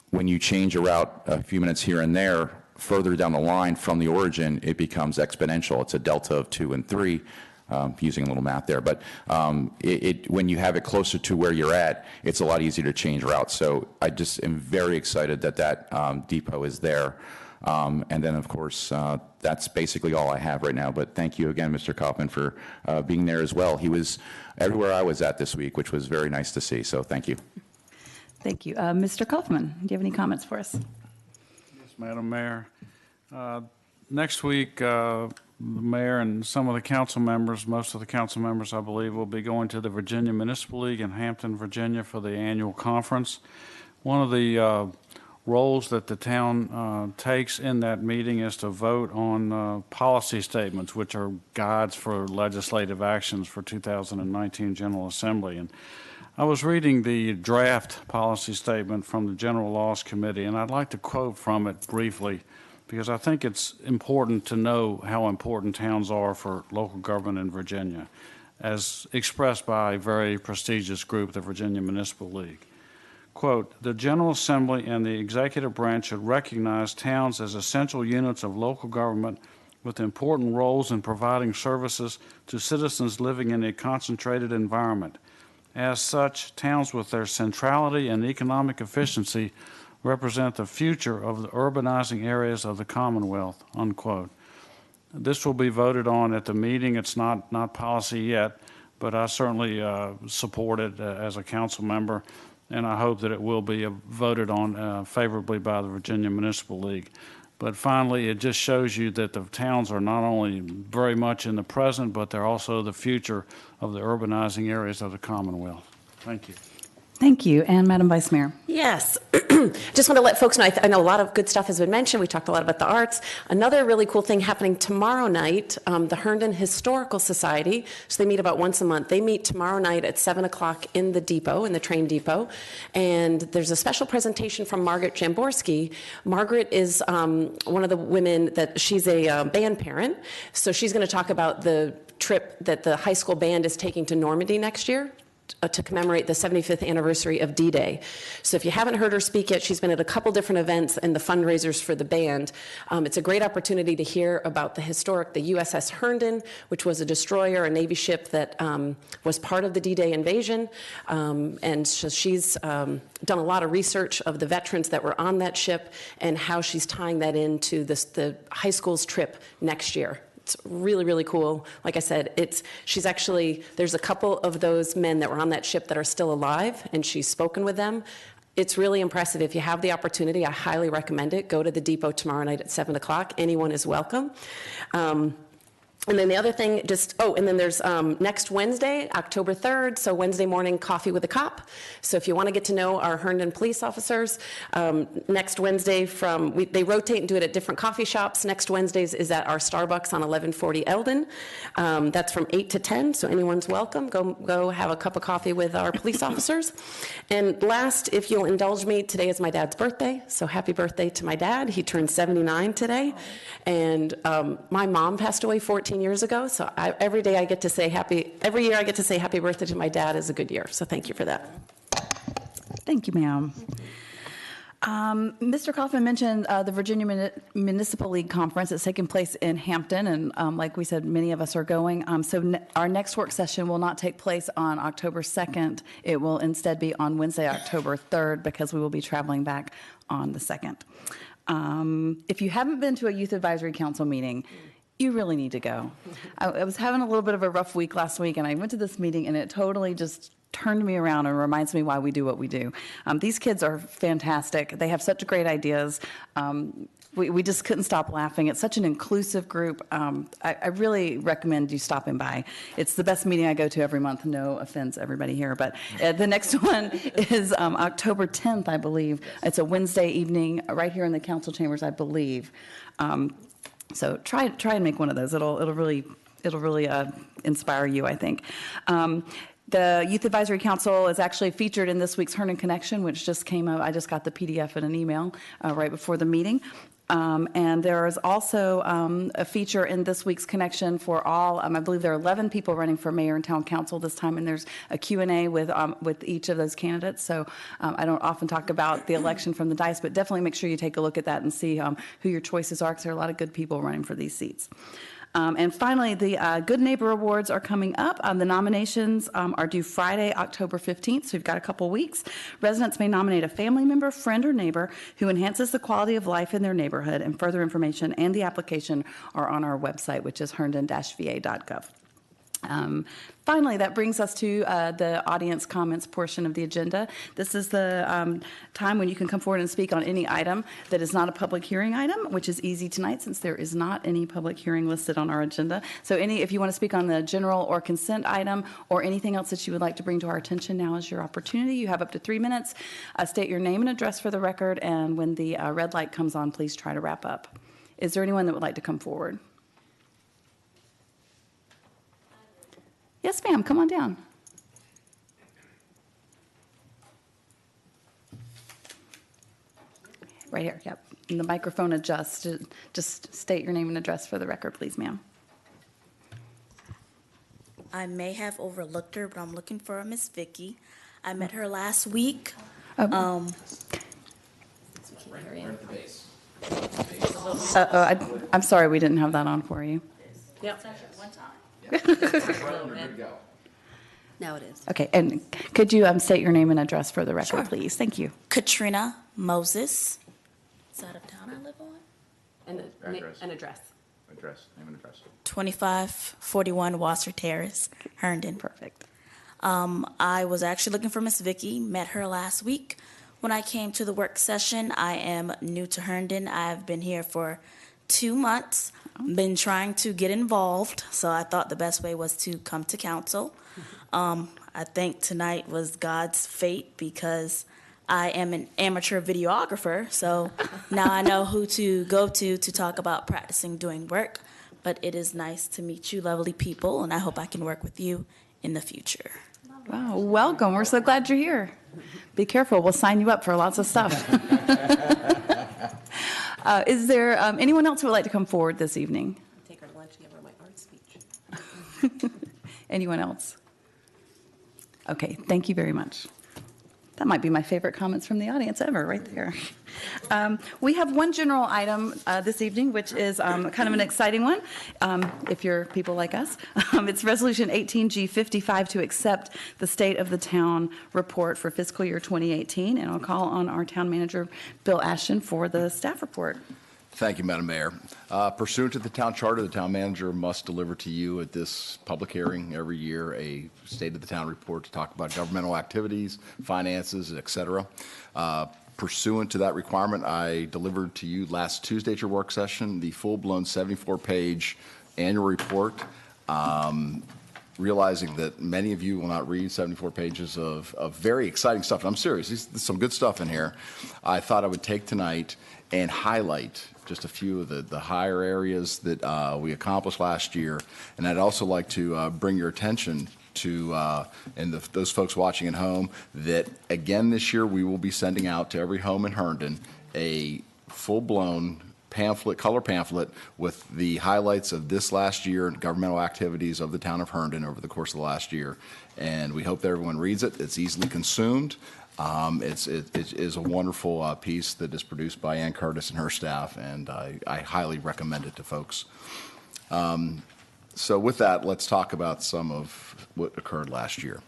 when you change a route a few minutes here and there, further down the line from the origin, it becomes exponential. It's a delta of 2 and 3, using a little math there. But when you have it closer to where you're at, it's a lot easier to change routes. So I just am very excited that depot is there. And then, of course, that's basically all I have right now. But thank you again, Mr. Kaufman, for being there as well. He was everywhere I was at this week, which was very nice to see. So thank you. Thank you. Mr. Kaufman, do you have any comments for us? Yes, Madam Mayor. Next week, the mayor and some of the council members, most of the council members, I believe, will be going to the Virginia Municipal League in Hampton, Virginia for the annual conference. One of the roles that the town takes in that meeting is to vote on policy statements, which are guides for legislative actions for 2019 General Assembly. And I was reading the draft policy statement from the General Laws Committee, and I'd like to quote from it briefly, because I think it's important to know how important towns are for local government in Virginia, as expressed by a very prestigious group, the Virginia Municipal League. Quote, "The General Assembly and the executive branch should recognize towns as essential units of local government with important roles in providing services to citizens living in a concentrated environment. As such, towns with their centrality and economic efficiency represent the future of the urbanizing areas of the Commonwealth," unquote. This will be voted on at the meeting. It's not policy yet, but I certainly support it as a council member, and I hope that it will be voted on favorably by the Virginia Municipal League. But finally, it just shows you that the towns are not only very much in the present, but they're also the future of the urbanizing areas of the Commonwealth. Thank you. Thank you. And Madam Vice Mayor. Yes. Just want to let folks know, I know a lot of good stuff has been mentioned. We talked a lot about the arts. Another really cool thing happening tomorrow night, the Herndon Historical Society, so they meet about once a month. They meet tomorrow night at 7 o'clock in the depot, in the train depot. And there's a special presentation from Margaret Jamborski. Margaret is one of the women she's a band parent. So she's going to talk about the trip that the high school band is taking to Normandy next year, to commemorate the 75th anniversary of D-Day. So if you haven't heard her speak yet, she's been at a couple different events and the fundraisers for the band. It's a great opportunity to hear about the USS Herndon, which was a destroyer, a Navy ship that was part of the D-Day invasion. And so she's done a lot of research of the veterans that were on that ship and how she's tying that into the high school's trip next year. It's really, really cool. Like I said, there's a couple of those men that were on that ship that are still alive, and she's spoken with them. It's really impressive. If you have the opportunity, I highly recommend it. Go to the depot tomorrow night at 7 o'clock. Anyone is welcome. And then the other thing, and then there's next Wednesday, October 3rd, so Wednesday morning, Coffee with a Cop. So if you want to get to know our Herndon police officers, next Wednesday they rotate and do it at different coffee shops. Next Wednesdays is at our Starbucks on 1140 Eldon. That's from 8 to 10, so anyone's welcome. Go have a cup of coffee with our police officers. And last, if you'll indulge me, today is my dad's birthday, so happy birthday to my dad. He turned 79 today. And my mom passed away 14 years ago, so every year I get to say happy birthday to my dad is a good year, so thank you for that. Thank you, ma'am. Mr. Kaufman mentioned the Virginia Municipal League Conference that's taking place in Hampton, and like we said, many of us are going. Our next work session will not take place on October 2nd. It will instead be on Wednesday, October 3rd, because we will be traveling back on the 2nd. If you haven't been to a Youth Advisory Council meeting, you really need to go. I was having a little bit of a rough week last week, and I went to this meeting, and it totally just turned me around and reminds me why we do what we do. These kids are fantastic. They have such great ideas. We just couldn't stop laughing. It's such an inclusive group. I really recommend you stopping by. It's the best meeting I go to every month. No offense, everybody here, but the next one is October 10th, I believe. It's a Wednesday evening right here in the council chambers, I believe. So try and make one of those. It'll really inspire you, I think. The Youth Advisory Council is actually featured in this week's Herndon Connection, which just came out. I just got the PDF in an email right before the meeting. And there is also a feature in this week's Connection for all, I believe there are 11 people running for mayor and town council this time, and there's a Q&A with each of those candidates. So I don't often talk about the election from the dice, but definitely make sure you take a look at that and see who your choices are, because there are a lot of good people running for these seats. And finally, the Good Neighbor Awards are coming up. The nominations are due Friday, October 15th, so we've got a couple weeks. Residents may nominate a family member, friend, or neighbor who enhances the quality of life in their neighborhood, and further information and the application are on our website, which is herndon-va.gov. Finally, that brings us to the audience comments portion of the agenda. This is the time when you can come forward and speak on any item that is not a public hearing item, which is easy tonight since there is not any public hearing listed on our agenda. So if you want to speak on the general or consent item or anything else that you would like to bring to our attention, now is your opportunity. You have up to 3 minutes. State your name and address for the record, and when the red light comes on, please try to wrap up. Is there anyone that would like to come forward? Yes, ma'am. Come on down. Right here. Yep. And the microphone adjusts. Just state your name and address for the record, please, ma'am. I may have overlooked her, but I'm looking for a Miss Vicky. I met her last week. I'm sorry we didn't have that on for you. Yep. Now it is. Okay, and could you state your name and address for the record, Sure. please? Thank you. Katrina Moses. Side of town I live on. And Address. an address. Name and address. 2541 Wasser Terrace, Herndon. Perfect. I was actually looking for Miss Vicky. Met her last week when I came to the work session. I am new to Herndon. I've been here for 2 months. Been trying to get involved, so I thought the best way was to come to council. I think tonight was God's fate because I am an amateur videographer, so now I know who to go to talk about practicing doing work. But it is nice to meet you lovely people, and I hope I can work with you in the future. Wow, welcome. We're so glad you're here. Be careful. We'll sign you up for lots of stuff. Is there anyone else who would like to come forward this evening? Take her to lunch and give her my art speech. Anyone else? Okay, thank you very much. That might be my favorite comments from the audience ever, right there. We have one general item this evening, which is kind of an exciting one, if you're people like us. It's Resolution 18G55 to accept the State of the Town report for fiscal year 2018, and I'll call on our town manager, Bill Ashton, for the staff report. Thank you, Madam Mayor. Pursuant to the town charter, the town manager must deliver to you at this public hearing every year a State of the Town report to talk about governmental activities, finances, et cetera. Pursuant to that requirement, I delivered to you last Tuesday at your work session the full-blown 74-page annual report. Realizing that many of you will not read 74 pages of very exciting stuff, and I'm serious, there's some good stuff in here. I thought I would take tonight and highlight just a few of the higher areas that we accomplished last year. And I'd also like to bring your attention to, those folks watching at home, that again this year we will be sending out to every home in Herndon a full-blown pamphlet, color pamphlet with the highlights of this last year and governmental activities of the town of Herndon over the course of the last year. And we hope that everyone reads it. It's easily consumed. It is a wonderful piece that is produced by Ann Curtis and her staff, and I highly recommend it to folks. So with that, let's talk about some of what occurred last year.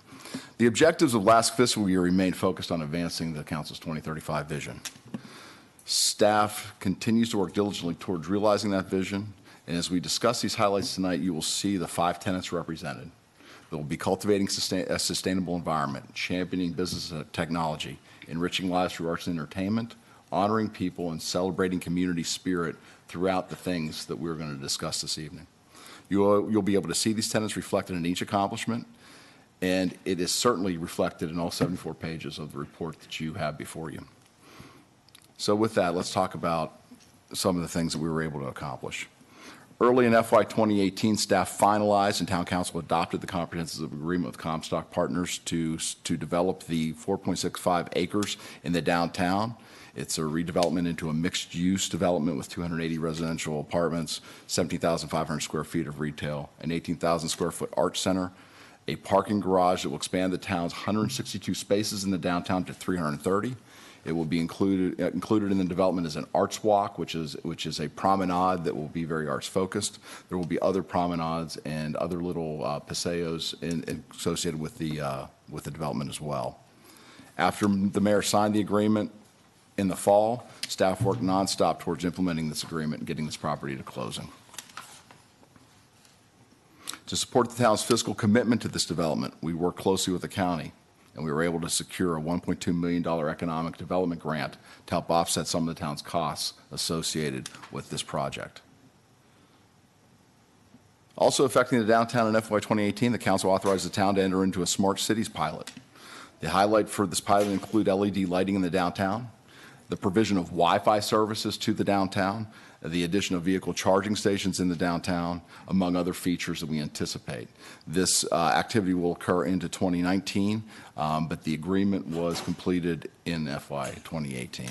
The objectives of last fiscal year remain focused on advancing the council's 2035 vision. Staff continues to work diligently towards realizing that vision, and as we discuss these highlights tonight, you will see the 5 tenets represented. There will be cultivating a sustainable environment, championing business and technology, enriching lives through arts and entertainment, honoring people, and celebrating community spirit throughout the things that we're going to discuss this evening. You'll be able to see these tenets reflected in each accomplishment, and it is certainly reflected in all 74 pages of the report that you have before you. So with that, let's talk about some of the things that we were able to accomplish. Early in FY 2018, staff finalized and town council adopted the comprehensive agreement with Comstock Partners to develop the 4.65 acres in the downtown. It's a redevelopment into a mixed-use development with 280 residential apartments, 17,500 square feet of retail, an 18,000 square foot art center, a parking garage that will expand the town's 162 spaces in the downtown to 330. It will be included in the development as an arts walk, which is a promenade that will be very arts focused. There will be other promenades and other little paseos associated with the development as well. After the mayor signed the agreement in the fall, staff worked nonstop towards implementing this agreement and getting this property to closing. To support the town's fiscal commitment to this development, we worked closely with the county, and we were able to secure a $1.2 million economic development grant to help offset some of the town's costs associated with this project. Also affecting the downtown in FY 2018, the council authorized the town to enter into a smart cities pilot. The highlight for this pilot include LED lighting in the downtown, the provision of Wi-Fi services to the downtown, the addition of vehicle charging stations in the downtown, among other features that we anticipate. This activity will occur into 2019, but the agreement was completed in FY 2018.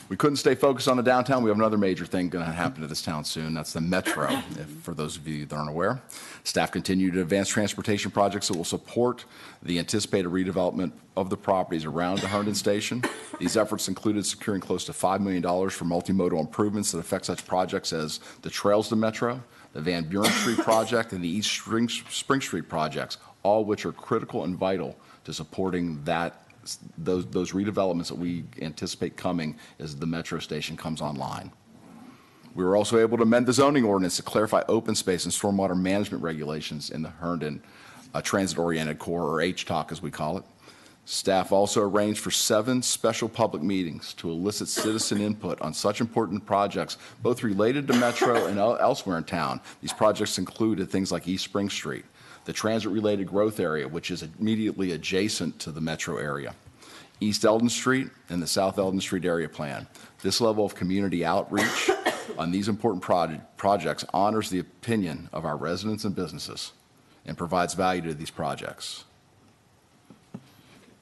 We couldn't stay focused on the downtown. We have another major thing going to happen to this town soon. That's the metro, for those of you that aren't aware. Staff continue to advance transportation projects that will support the anticipated redevelopment of the properties around the Herndon station. These efforts included securing close to $5 million for multimodal improvements that affect such projects as the Trails to Metro, the Van Buren Street project, and the East Spring Street projects, all which are critical and vital to supporting those redevelopments that we anticipate coming as the metro station comes online. We were also able to amend the zoning ordinance to clarify open space and stormwater management regulations in the Herndon Transit-Oriented Core, or HTOC as we call it. Staff also arranged for 7 special public meetings to elicit citizen input on such important projects, both related to Metro and elsewhere in town. These projects included things like East Spring Street, the transit-related growth area, which is immediately adjacent to the metro area, East Eldon Street, and the South Eldon Street area plan. This level of community outreach on these important projects honors the opinion of our residents and businesses and provides value to these projects.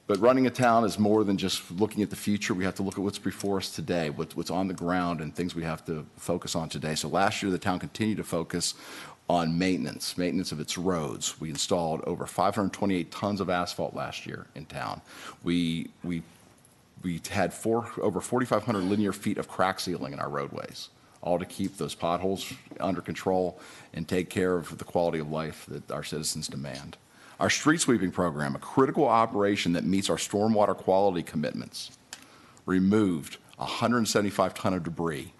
But running a town is more than just looking at the future. We have to look at what's before us today, what's on the ground and things we have to focus on today. So last year, the town continued to focus on maintenance of its roads. We installed over 528 tons of asphalt last year in town. We had over 4,500 linear feet of crack sealing in our roadways, all to keep those potholes under control and take care of the quality of life that our citizens demand. Our street sweeping program, a critical operation that meets our stormwater quality commitments, removed 175 ton of debris.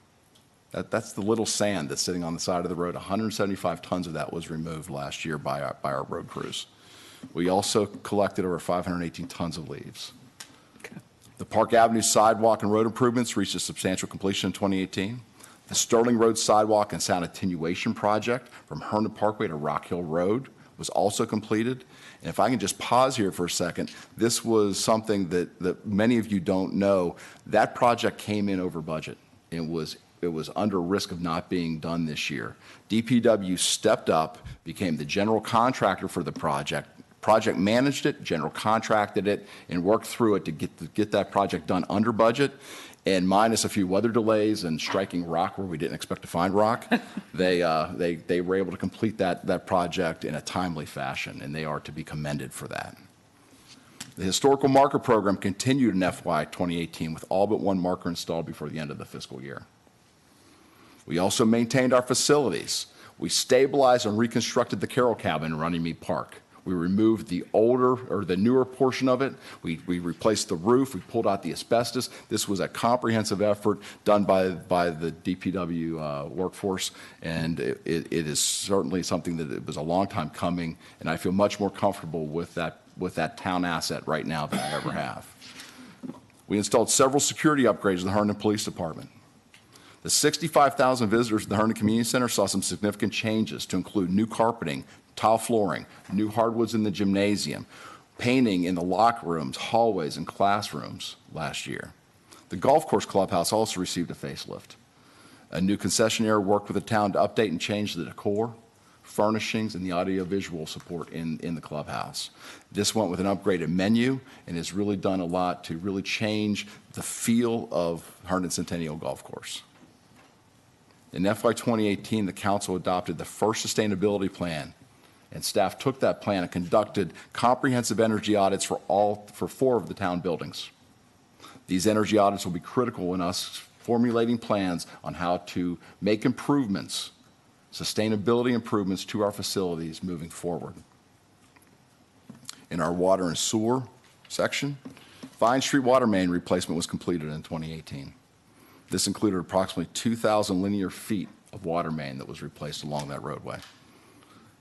That's the little sand that's sitting on the side of the road. 175 tons of that was removed last year by our road crews. We also collected over 518 tons of leaves. The Park Avenue sidewalk and road improvements reached a substantial completion in 2018. The Sterling Road sidewalk and sound attenuation project from Herndon Parkway to Rock Hill Road was also completed. And if I can just pause here for a second, this was something that many of you don't know. That project came in over budget. It was under risk of not being done this year. DPW stepped up, became the general contractor for the project managed it, general contracted it, and worked through it to get that project done under budget. And minus a few weather delays and striking rock where we didn't expect to find rock, they were able to complete that project in a timely fashion, and they are to be commended for that. The historical marker program continued in FY 2018 with all but one marker installed before the end of the fiscal year. We also maintained our facilities. We stabilized and reconstructed the Carroll Cabin in Runnymede Park. We removed the newer portion of it. We replaced the roof. We pulled out the asbestos. This was a comprehensive effort done by the DPW workforce, and it is certainly something that it was a long time coming, and I feel much more comfortable with that town asset right now than I ever have. We installed several security upgrades in the Herndon Police Department. The 65,000 visitors at the Herndon Community Center saw some significant changes to include new carpeting, tile flooring, new hardwoods in the gymnasium, painting in the locker rooms, hallways, and classrooms last year. The golf course clubhouse also received a facelift. A new concessionaire worked with the town to update and change the decor, furnishings, and the audiovisual support in the clubhouse. This went with an upgraded menu and has really done a lot to really change the feel of Herndon Centennial Golf Course. In FY 2018, the council adopted the first sustainability plan, and staff took that plan and conducted comprehensive energy audits for 4 of the town buildings. These energy audits will be critical in us formulating plans on how to make improvements, sustainability improvements to our facilities moving forward. In our water and sewer section, Vine Street water main replacement was completed in 2018. This included approximately 2,000 linear feet of water main that was replaced along that roadway.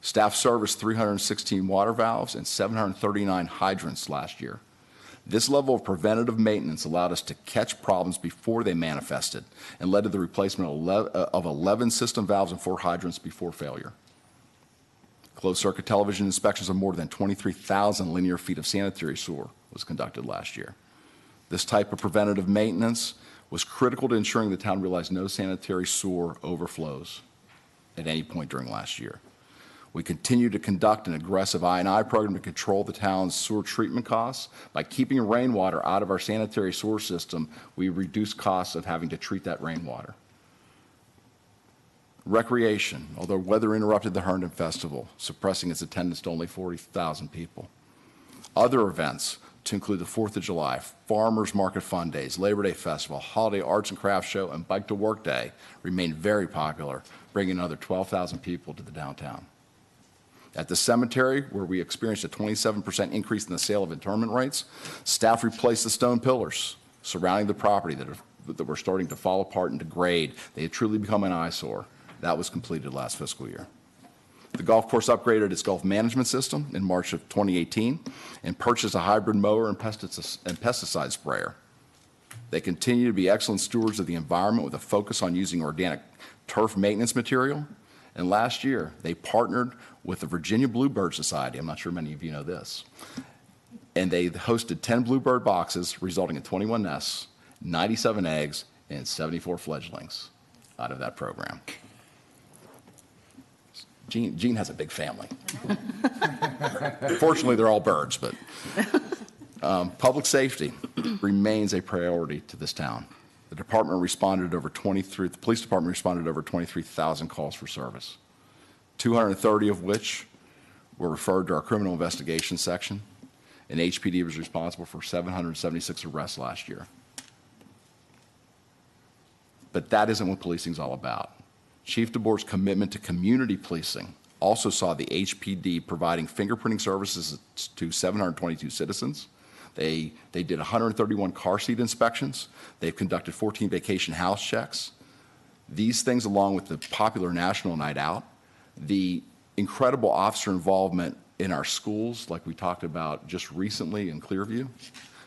Staff serviced 316 water valves and 739 hydrants last year. This level of preventative maintenance allowed us to catch problems before they manifested and led to the replacement of 11 system valves and 4 hydrants before failure. Closed-circuit television inspections of more than 23,000 linear feet of sanitary sewer was conducted last year. This type of preventative maintenance was critical to ensuring the town realized no sanitary sewer overflows at any point during last year. We continue to conduct an aggressive I&I program to control the town's sewer treatment costs. By keeping rainwater out of our sanitary sewer system, we reduce costs of having to treat that rainwater. Recreation, although weather interrupted the Herndon Festival, suppressing its attendance to only 40,000 people. Other events, to include the 4th of July, Farmers Market Fun Days, Labor Day Festival, Holiday Arts and Crafts Show, and Bike to Work Day, remained very popular, bringing another 12,000 people to the downtown. At the cemetery, where we experienced a 27% increase in the sale of interment rights, staff replaced the stone pillars surrounding the property that were starting to fall apart and degrade. They had truly become an eyesore. That was completed last fiscal year. The golf course upgraded its golf management system in March of 2018 and purchased a hybrid mower and pesticide sprayer. They continue to be excellent stewards of the environment with a focus on using organic turf maintenance material. And last year, they partnered with the Virginia Bluebird Society. I'm not sure many of you know this. And they hosted 10 bluebird boxes, resulting in 21 nests, 97 eggs, and 74 fledglings out of that program. Gene has a big family. Fortunately, they're all birds, but public safety remains a priority to this town. The police department responded over 23,000 calls for service. 230 of which were referred to our criminal investigation section, and HPD was responsible for 776 arrests last year. But that isn't what policing is all about. Chief DeBoer's commitment to community policing also saw the HPD providing fingerprinting services to 722 citizens. They did 131 car seat inspections. They've conducted 14 vacation house checks. These things, along with the popular National Night Out, the incredible officer involvement in our schools, like we talked about just recently in Clearview,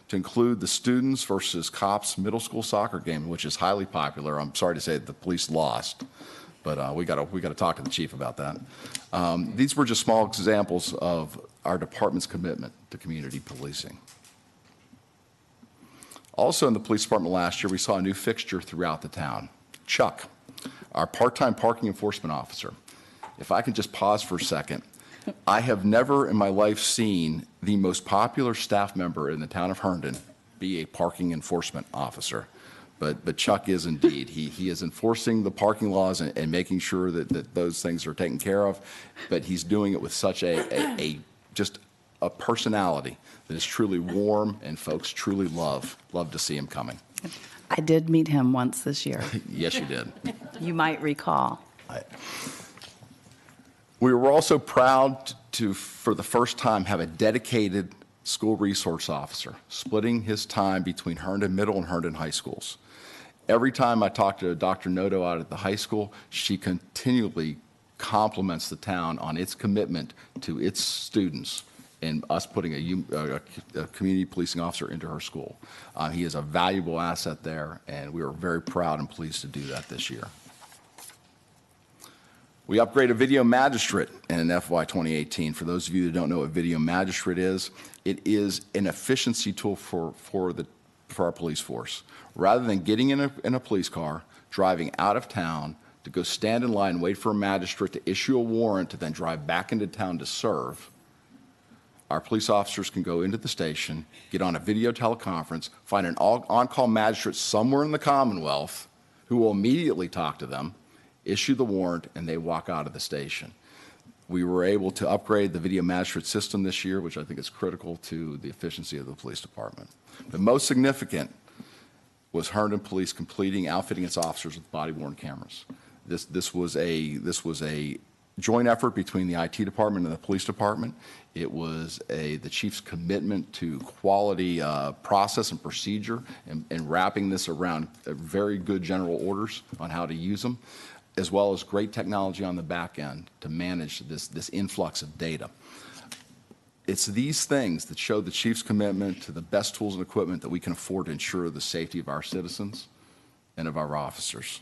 to include the students versus cops middle school soccer game, which is highly popular. I'm sorry to say that the police lost, but we got to talk to the chief about that. These were just small examples of our department's commitment to community policing. Also in the police department last year, we saw a new fixture throughout the town. Chuck, our part-time parking enforcement officer. If I can just pause for a second, I have never in my life seen the most popular staff member in the town of Herndon be a parking enforcement officer. But Chuck is indeed. He is enforcing the parking laws and making sure that those things are taken care of, but he's doing it with such just a personality that is truly warm, and folks truly love to see him coming. I did meet him once this year. Yes, you did. You might recall. We were also proud to, for the first time, have a dedicated school resource officer, splitting his time between Herndon Middle and Herndon High Schools. Every time I talk to Dr. Noto out at the high school, she continually compliments the town on its commitment to its students and us putting a community policing officer into her school. He is a valuable asset there, and we are very proud and pleased to do that this year. We upgraded video magistrate in an FY 2018. For those of you that don't know what video magistrate is, it is an efficiency tool for our police force. Rather than getting in a police car, driving out of town to go stand in line and wait for a magistrate to issue a warrant to then drive back into town to serve, our police officers can go into the station, get on a video teleconference, find an on-call magistrate somewhere in the Commonwealth who will immediately talk to them, issue the warrant, and they walk out of the station. We were able to upgrade the video magistrate system this year, which I think is critical to the efficiency of the police department. The most significant was Herndon Police completing outfitting its officers with body-worn cameras. This was a joint effort between the IT department and the police department. It was the chief's commitment to quality process and procedure and wrapping this around very good general orders on how to use them, as well as great technology on the back end to manage this influx of data. It's these things that show the chief's commitment to the best tools and equipment that we can afford to ensure the safety of our citizens and of our officers.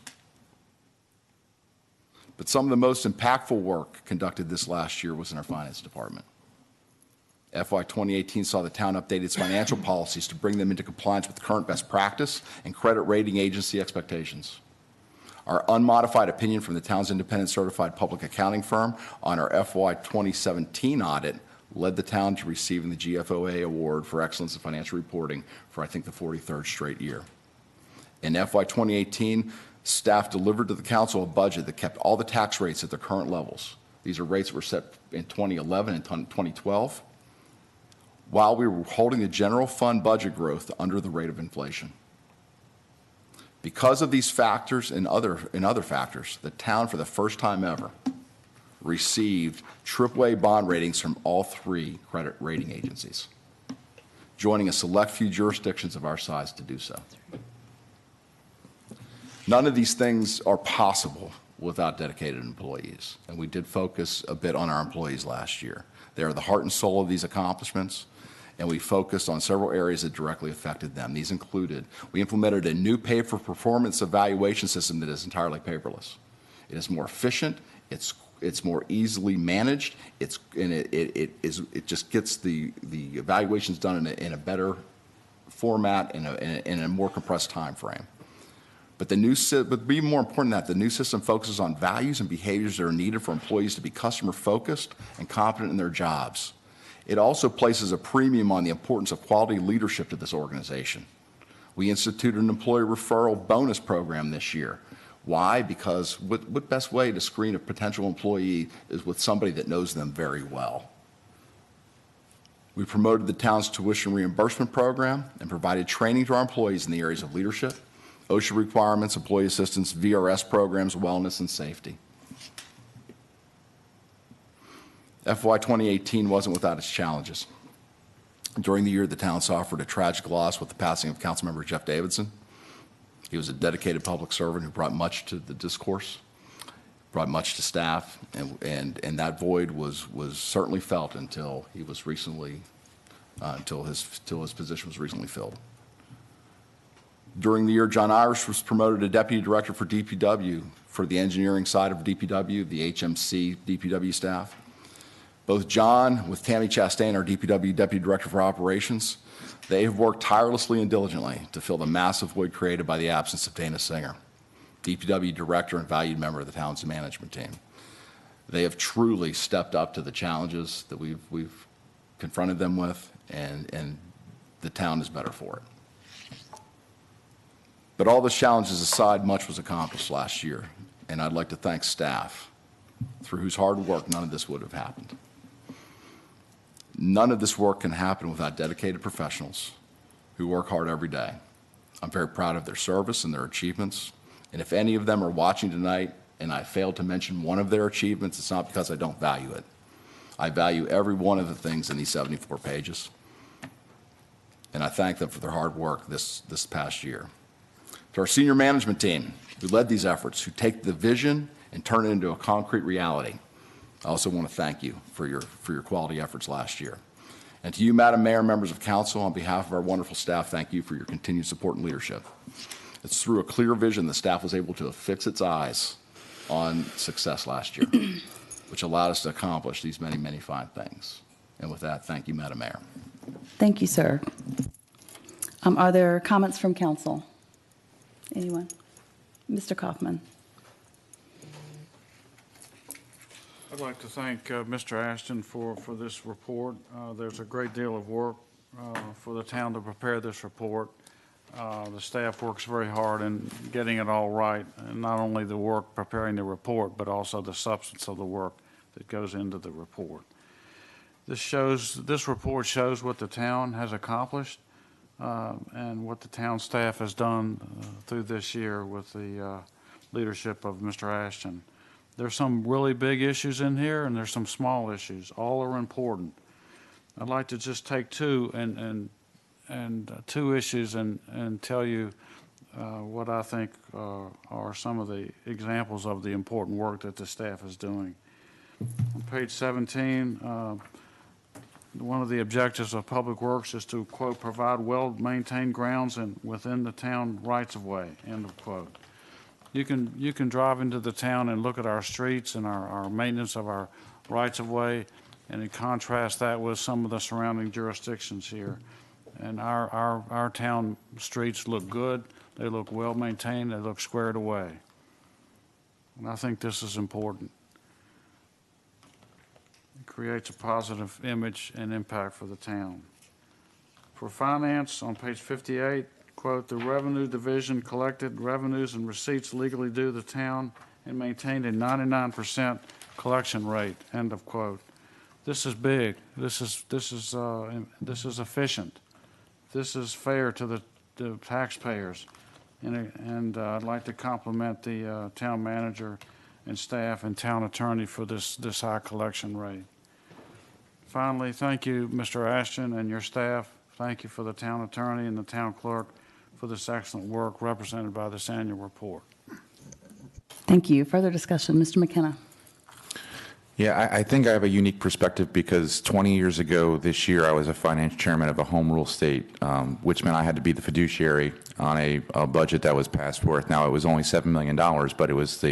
But some of the most impactful work conducted this last year was in our finance department. FY 2018 saw the town update its financial policies to bring them into compliance with current best practice and credit rating agency expectations. Our unmodified opinion from the town's independent certified public accounting firm on our FY 2017 audit led the town to receiving the GFOA award for excellence in financial reporting for, I think, the 43rd straight year. In FY 2018, staff delivered to the council a budget that kept all the tax rates at their current levels. These are rates that were set in 2011 and 2012, while we were holding the general fund budget growth under the rate of inflation. Because of these factors and other factors, the town, for the first time ever, received AAA bond ratings from all 3 credit rating agencies, joining a select few jurisdictions of our size to do so. None of these things are possible without dedicated employees, and we did focus a bit on our employees last year. They are the heart and soul of these accomplishments, and we focused on several areas that directly affected them. These included, we implemented a new pay-for-performance evaluation system that is entirely paperless. It is more efficient, it's more easily managed, it just gets the evaluations done in a better format and in a more compressed time frame. But be more important than that, the new system focuses on values and behaviors that are needed for employees to be customer-focused and competent in their jobs. It also places a premium on the importance of quality leadership to this organization. We instituted an employee referral bonus program this year, Why? Because what best way to screen a potential employee is with somebody that knows them very well. We promoted the town's tuition reimbursement program and provided training to our employees in the areas of leadership, OSHA requirements, employee assistance, VRS programs, wellness, and safety. FY 2018 wasn't without its challenges. During the year, the town suffered a tragic loss with the passing of Councilmember Jeff Davidson. He was a dedicated public servant who brought much to the discourse, brought much to staff, and that void was certainly felt until he was recently, until his position was recently filled. During the year, John Irish was promoted to Deputy Director for DPW for the engineering side of DPW, the HMC DPW staff. Both John, with Tammy Chastain, our DPW Deputy Director for Operations, they have worked tirelessly and diligently to fill the massive void created by the absence of Dana Singer, DPW Director and valued member of the town's management team. They have truly stepped up to the challenges that we've confronted them with, and the town is better for it. But all the challenges aside, much was accomplished last year, and I'd like to thank staff, through whose hard work none of this would have happened. None of this work can happen without dedicated professionals who work hard every day. I'm very proud of their service and their achievements, and if any of them are watching tonight and I failed to mention one of their achievements, it's not because I don't value it. I value every one of the things in these 74 pages, and I thank them for their hard work this past year. To our senior management team who led these efforts, who take the vision and turn it into a concrete reality, I also want to thank you for your quality efforts last year. And to you, Madam Mayor, members of council, on behalf of our wonderful staff, thank you for your continued support and leadership. It's through a clear vision the staff was able to fix its eyes on success last year, which allowed us to accomplish these many, many fine things. And with that, thank you, Madam Mayor. Thank you, sir. Are there comments from council? Anyone? Mr. Kaufman. I'd like to thank Mr. Ashton for this report. There's a great deal of work for the town to prepare this report. The staff works very hard in getting it all right, and not only the work preparing the report, but also the substance of the work that goes into the report. This report shows what the town has accomplished and what the town staff has done through this year with the leadership of Mr. Ashton. There's some really big issues in here, and there's some small issues. All are important. I'd like to just take two issues and tell you what I think are some of the examples of the important work that the staff is doing. On page 17, one of the objectives of Public Works is to, quote, provide well-maintained grounds and within the town rights-of-way, end of quote. You can drive into the town and look at our streets and our maintenance of our rights-of-way, and you contrast that with some of the surrounding jurisdictions here. And our town streets look good, they look well-maintained, they look squared away. And I think this is important. It creates a positive image and impact for the town. For finance, on page 58, quote, the revenue division collected revenues and receipts legally due the town and maintained a 99% collection rate, end of quote. This is big. This is efficient. This is fair to the taxpayers. And I'd like to compliment the town manager and staff and town attorney for this high collection rate. Finally, thank you, Mr. Ashton and your staff. Thank you for the town attorney and the town clerk for this excellent work represented by this annual report. Thank you. Further discussion, Mr. McKenna. Yeah, I think I have a unique perspective because 20 years ago this year, I was a finance chairman of a home rule state, which meant I had to be the fiduciary on a budget that was passed forth. Now, it was only $7 million, but it was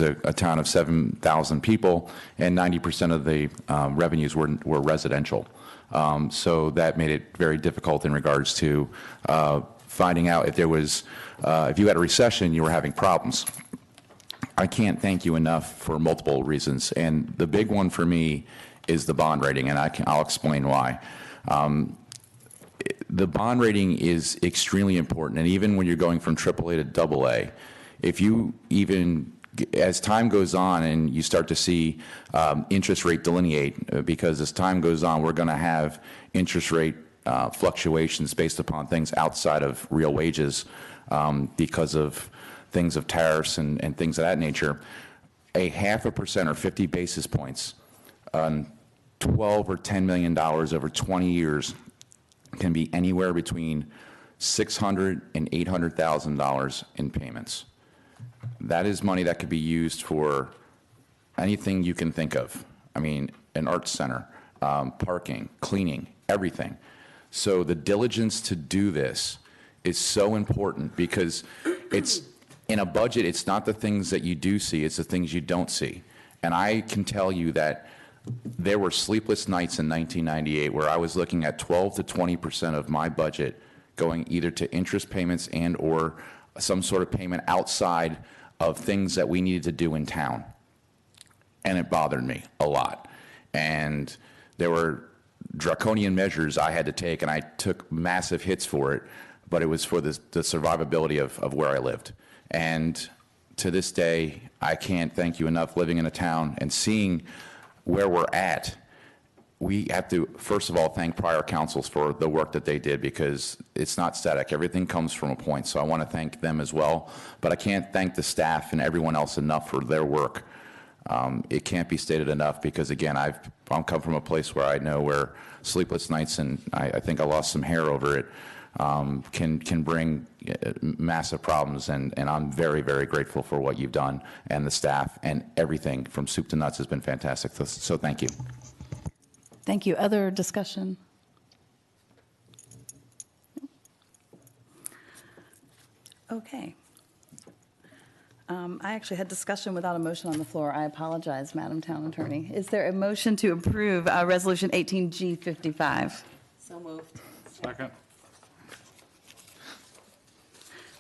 a town of 7,000 people, and 90% of the revenues were residential. So that made it very difficult in regards to finding out if there was, if you had a recession, you were having problems. I can't thank you enough for multiple reasons, and the big one for me is the bond rating, and I'll explain why. The bond rating is extremely important, and even when you're going from AAA to AA, if you even, as time goes on and you start to see interest rate delineate, because as time goes on, we're going to have interest rate fluctuations based upon things outside of real wages because of things of tariffs and things of that nature. A 0.5% or 50 basis points on $12 or $10 million over 20 years can be anywhere between $600,000 and $800,000 in payments. That is money that could be used for anything you can think of. I mean, an arts center, parking, cleaning, everything. So the diligence to do this is so important, because it's in a budget, it's not the things that you do see, it's the things you don't see. And I can tell you that there were sleepless nights in 1998 where I was looking at 12 to 20% of my budget going either to interest payments and or some sort of payment outside of things that we needed to do in town. And it bothered me a lot. And there were draconian measures I had to take, and I took massive hits for it, but it was for the survivability of where I lived. And to this day, I can't thank you enough living in a town and seeing where we're at. We have to, first of all, thank prior councils for the work that they did, because it's not static. Everything comes from a point. So I want to thank them as well. But I can't thank the staff and everyone else enough for their work. It can't be stated enough, because, again, I'm come from a place where I know where sleepless nights, and I think I lost some hair over it, can bring massive problems. And I'm very, very grateful for what you've done, and the staff, and everything from soup to nuts has been fantastic. So thank you. Thank you. Other discussion? Okay. I actually had discussion without a motion on the floor. I apologize, Madam Town Attorney. Is there a motion to approve Resolution 18G55? So moved. Second.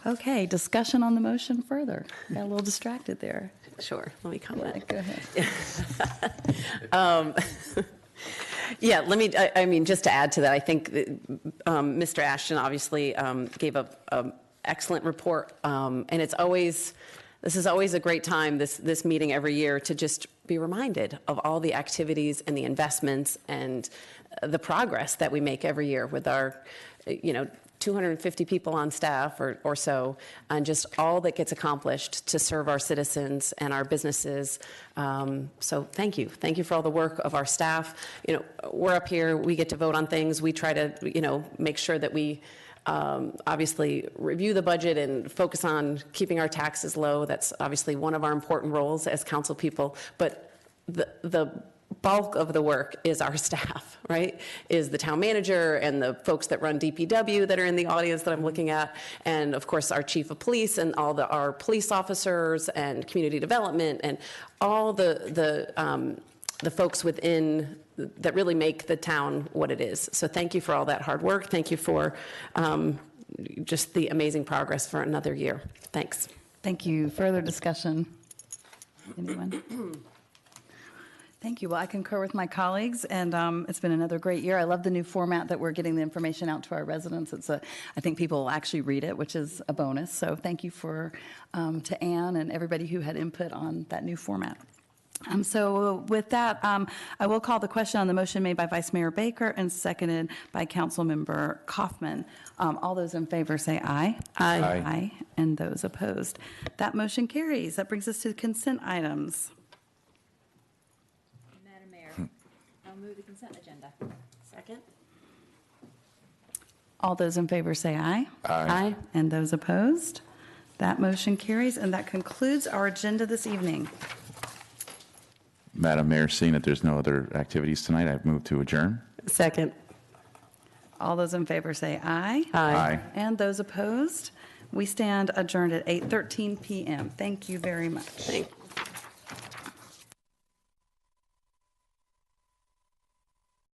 Okay, discussion on the motion further. Got a little distracted there. Sure, let me comment. Go ahead. Yeah, let me, I mean, just to add to that, I think Mr. Ashton obviously gave an excellent report, and it's always, this is always a great time, this meeting every year, to just be reminded of all the activities and the investments and the progress that we make every year with our, 250 people on staff or so, and just all that gets accomplished to serve our citizens and our businesses. So thank you. Thank you for all the work of our staff. We're up here, we get to vote on things. We try to, make sure that we obviously review the budget and focus on keeping our taxes low. That's obviously one of our important roles as council people. But the bulk of the work is our staff, right? Is the town manager and the folks that run DPW that are in the audience that I'm looking at, and of course our chief of police and all our police officers and community development and all the folks within that really make the town what it is. So thank you for all that hard work. Thank you for just the amazing progress for another year. Thanks. Thank you. Further discussion? Anyone? Thank you. Well, I concur with my colleagues, and it's been another great year. I love the new format that we're getting the information out to our residents. I think people will actually read it, which is a bonus. So thank you to Ann and everybody who had input on that new format. So with that, I will call the question on the motion made by Vice Mayor Baker and seconded by Councilmember Kaufman. All those in favor say aye. Aye. Aye. And those opposed. That motion carries. That brings us to the consent items. Madam Mayor, I'll move the consent agenda. Second. All those in favor say aye. Aye. And those opposed. That motion carries, and that concludes our agenda this evening. Madam Mayor, seeing that there's no other activities tonight, I've moved to adjourn. Second. All those in favor say aye. Aye. And those opposed, we stand adjourned at 8:13 p.m. Thank you very much. Thank you.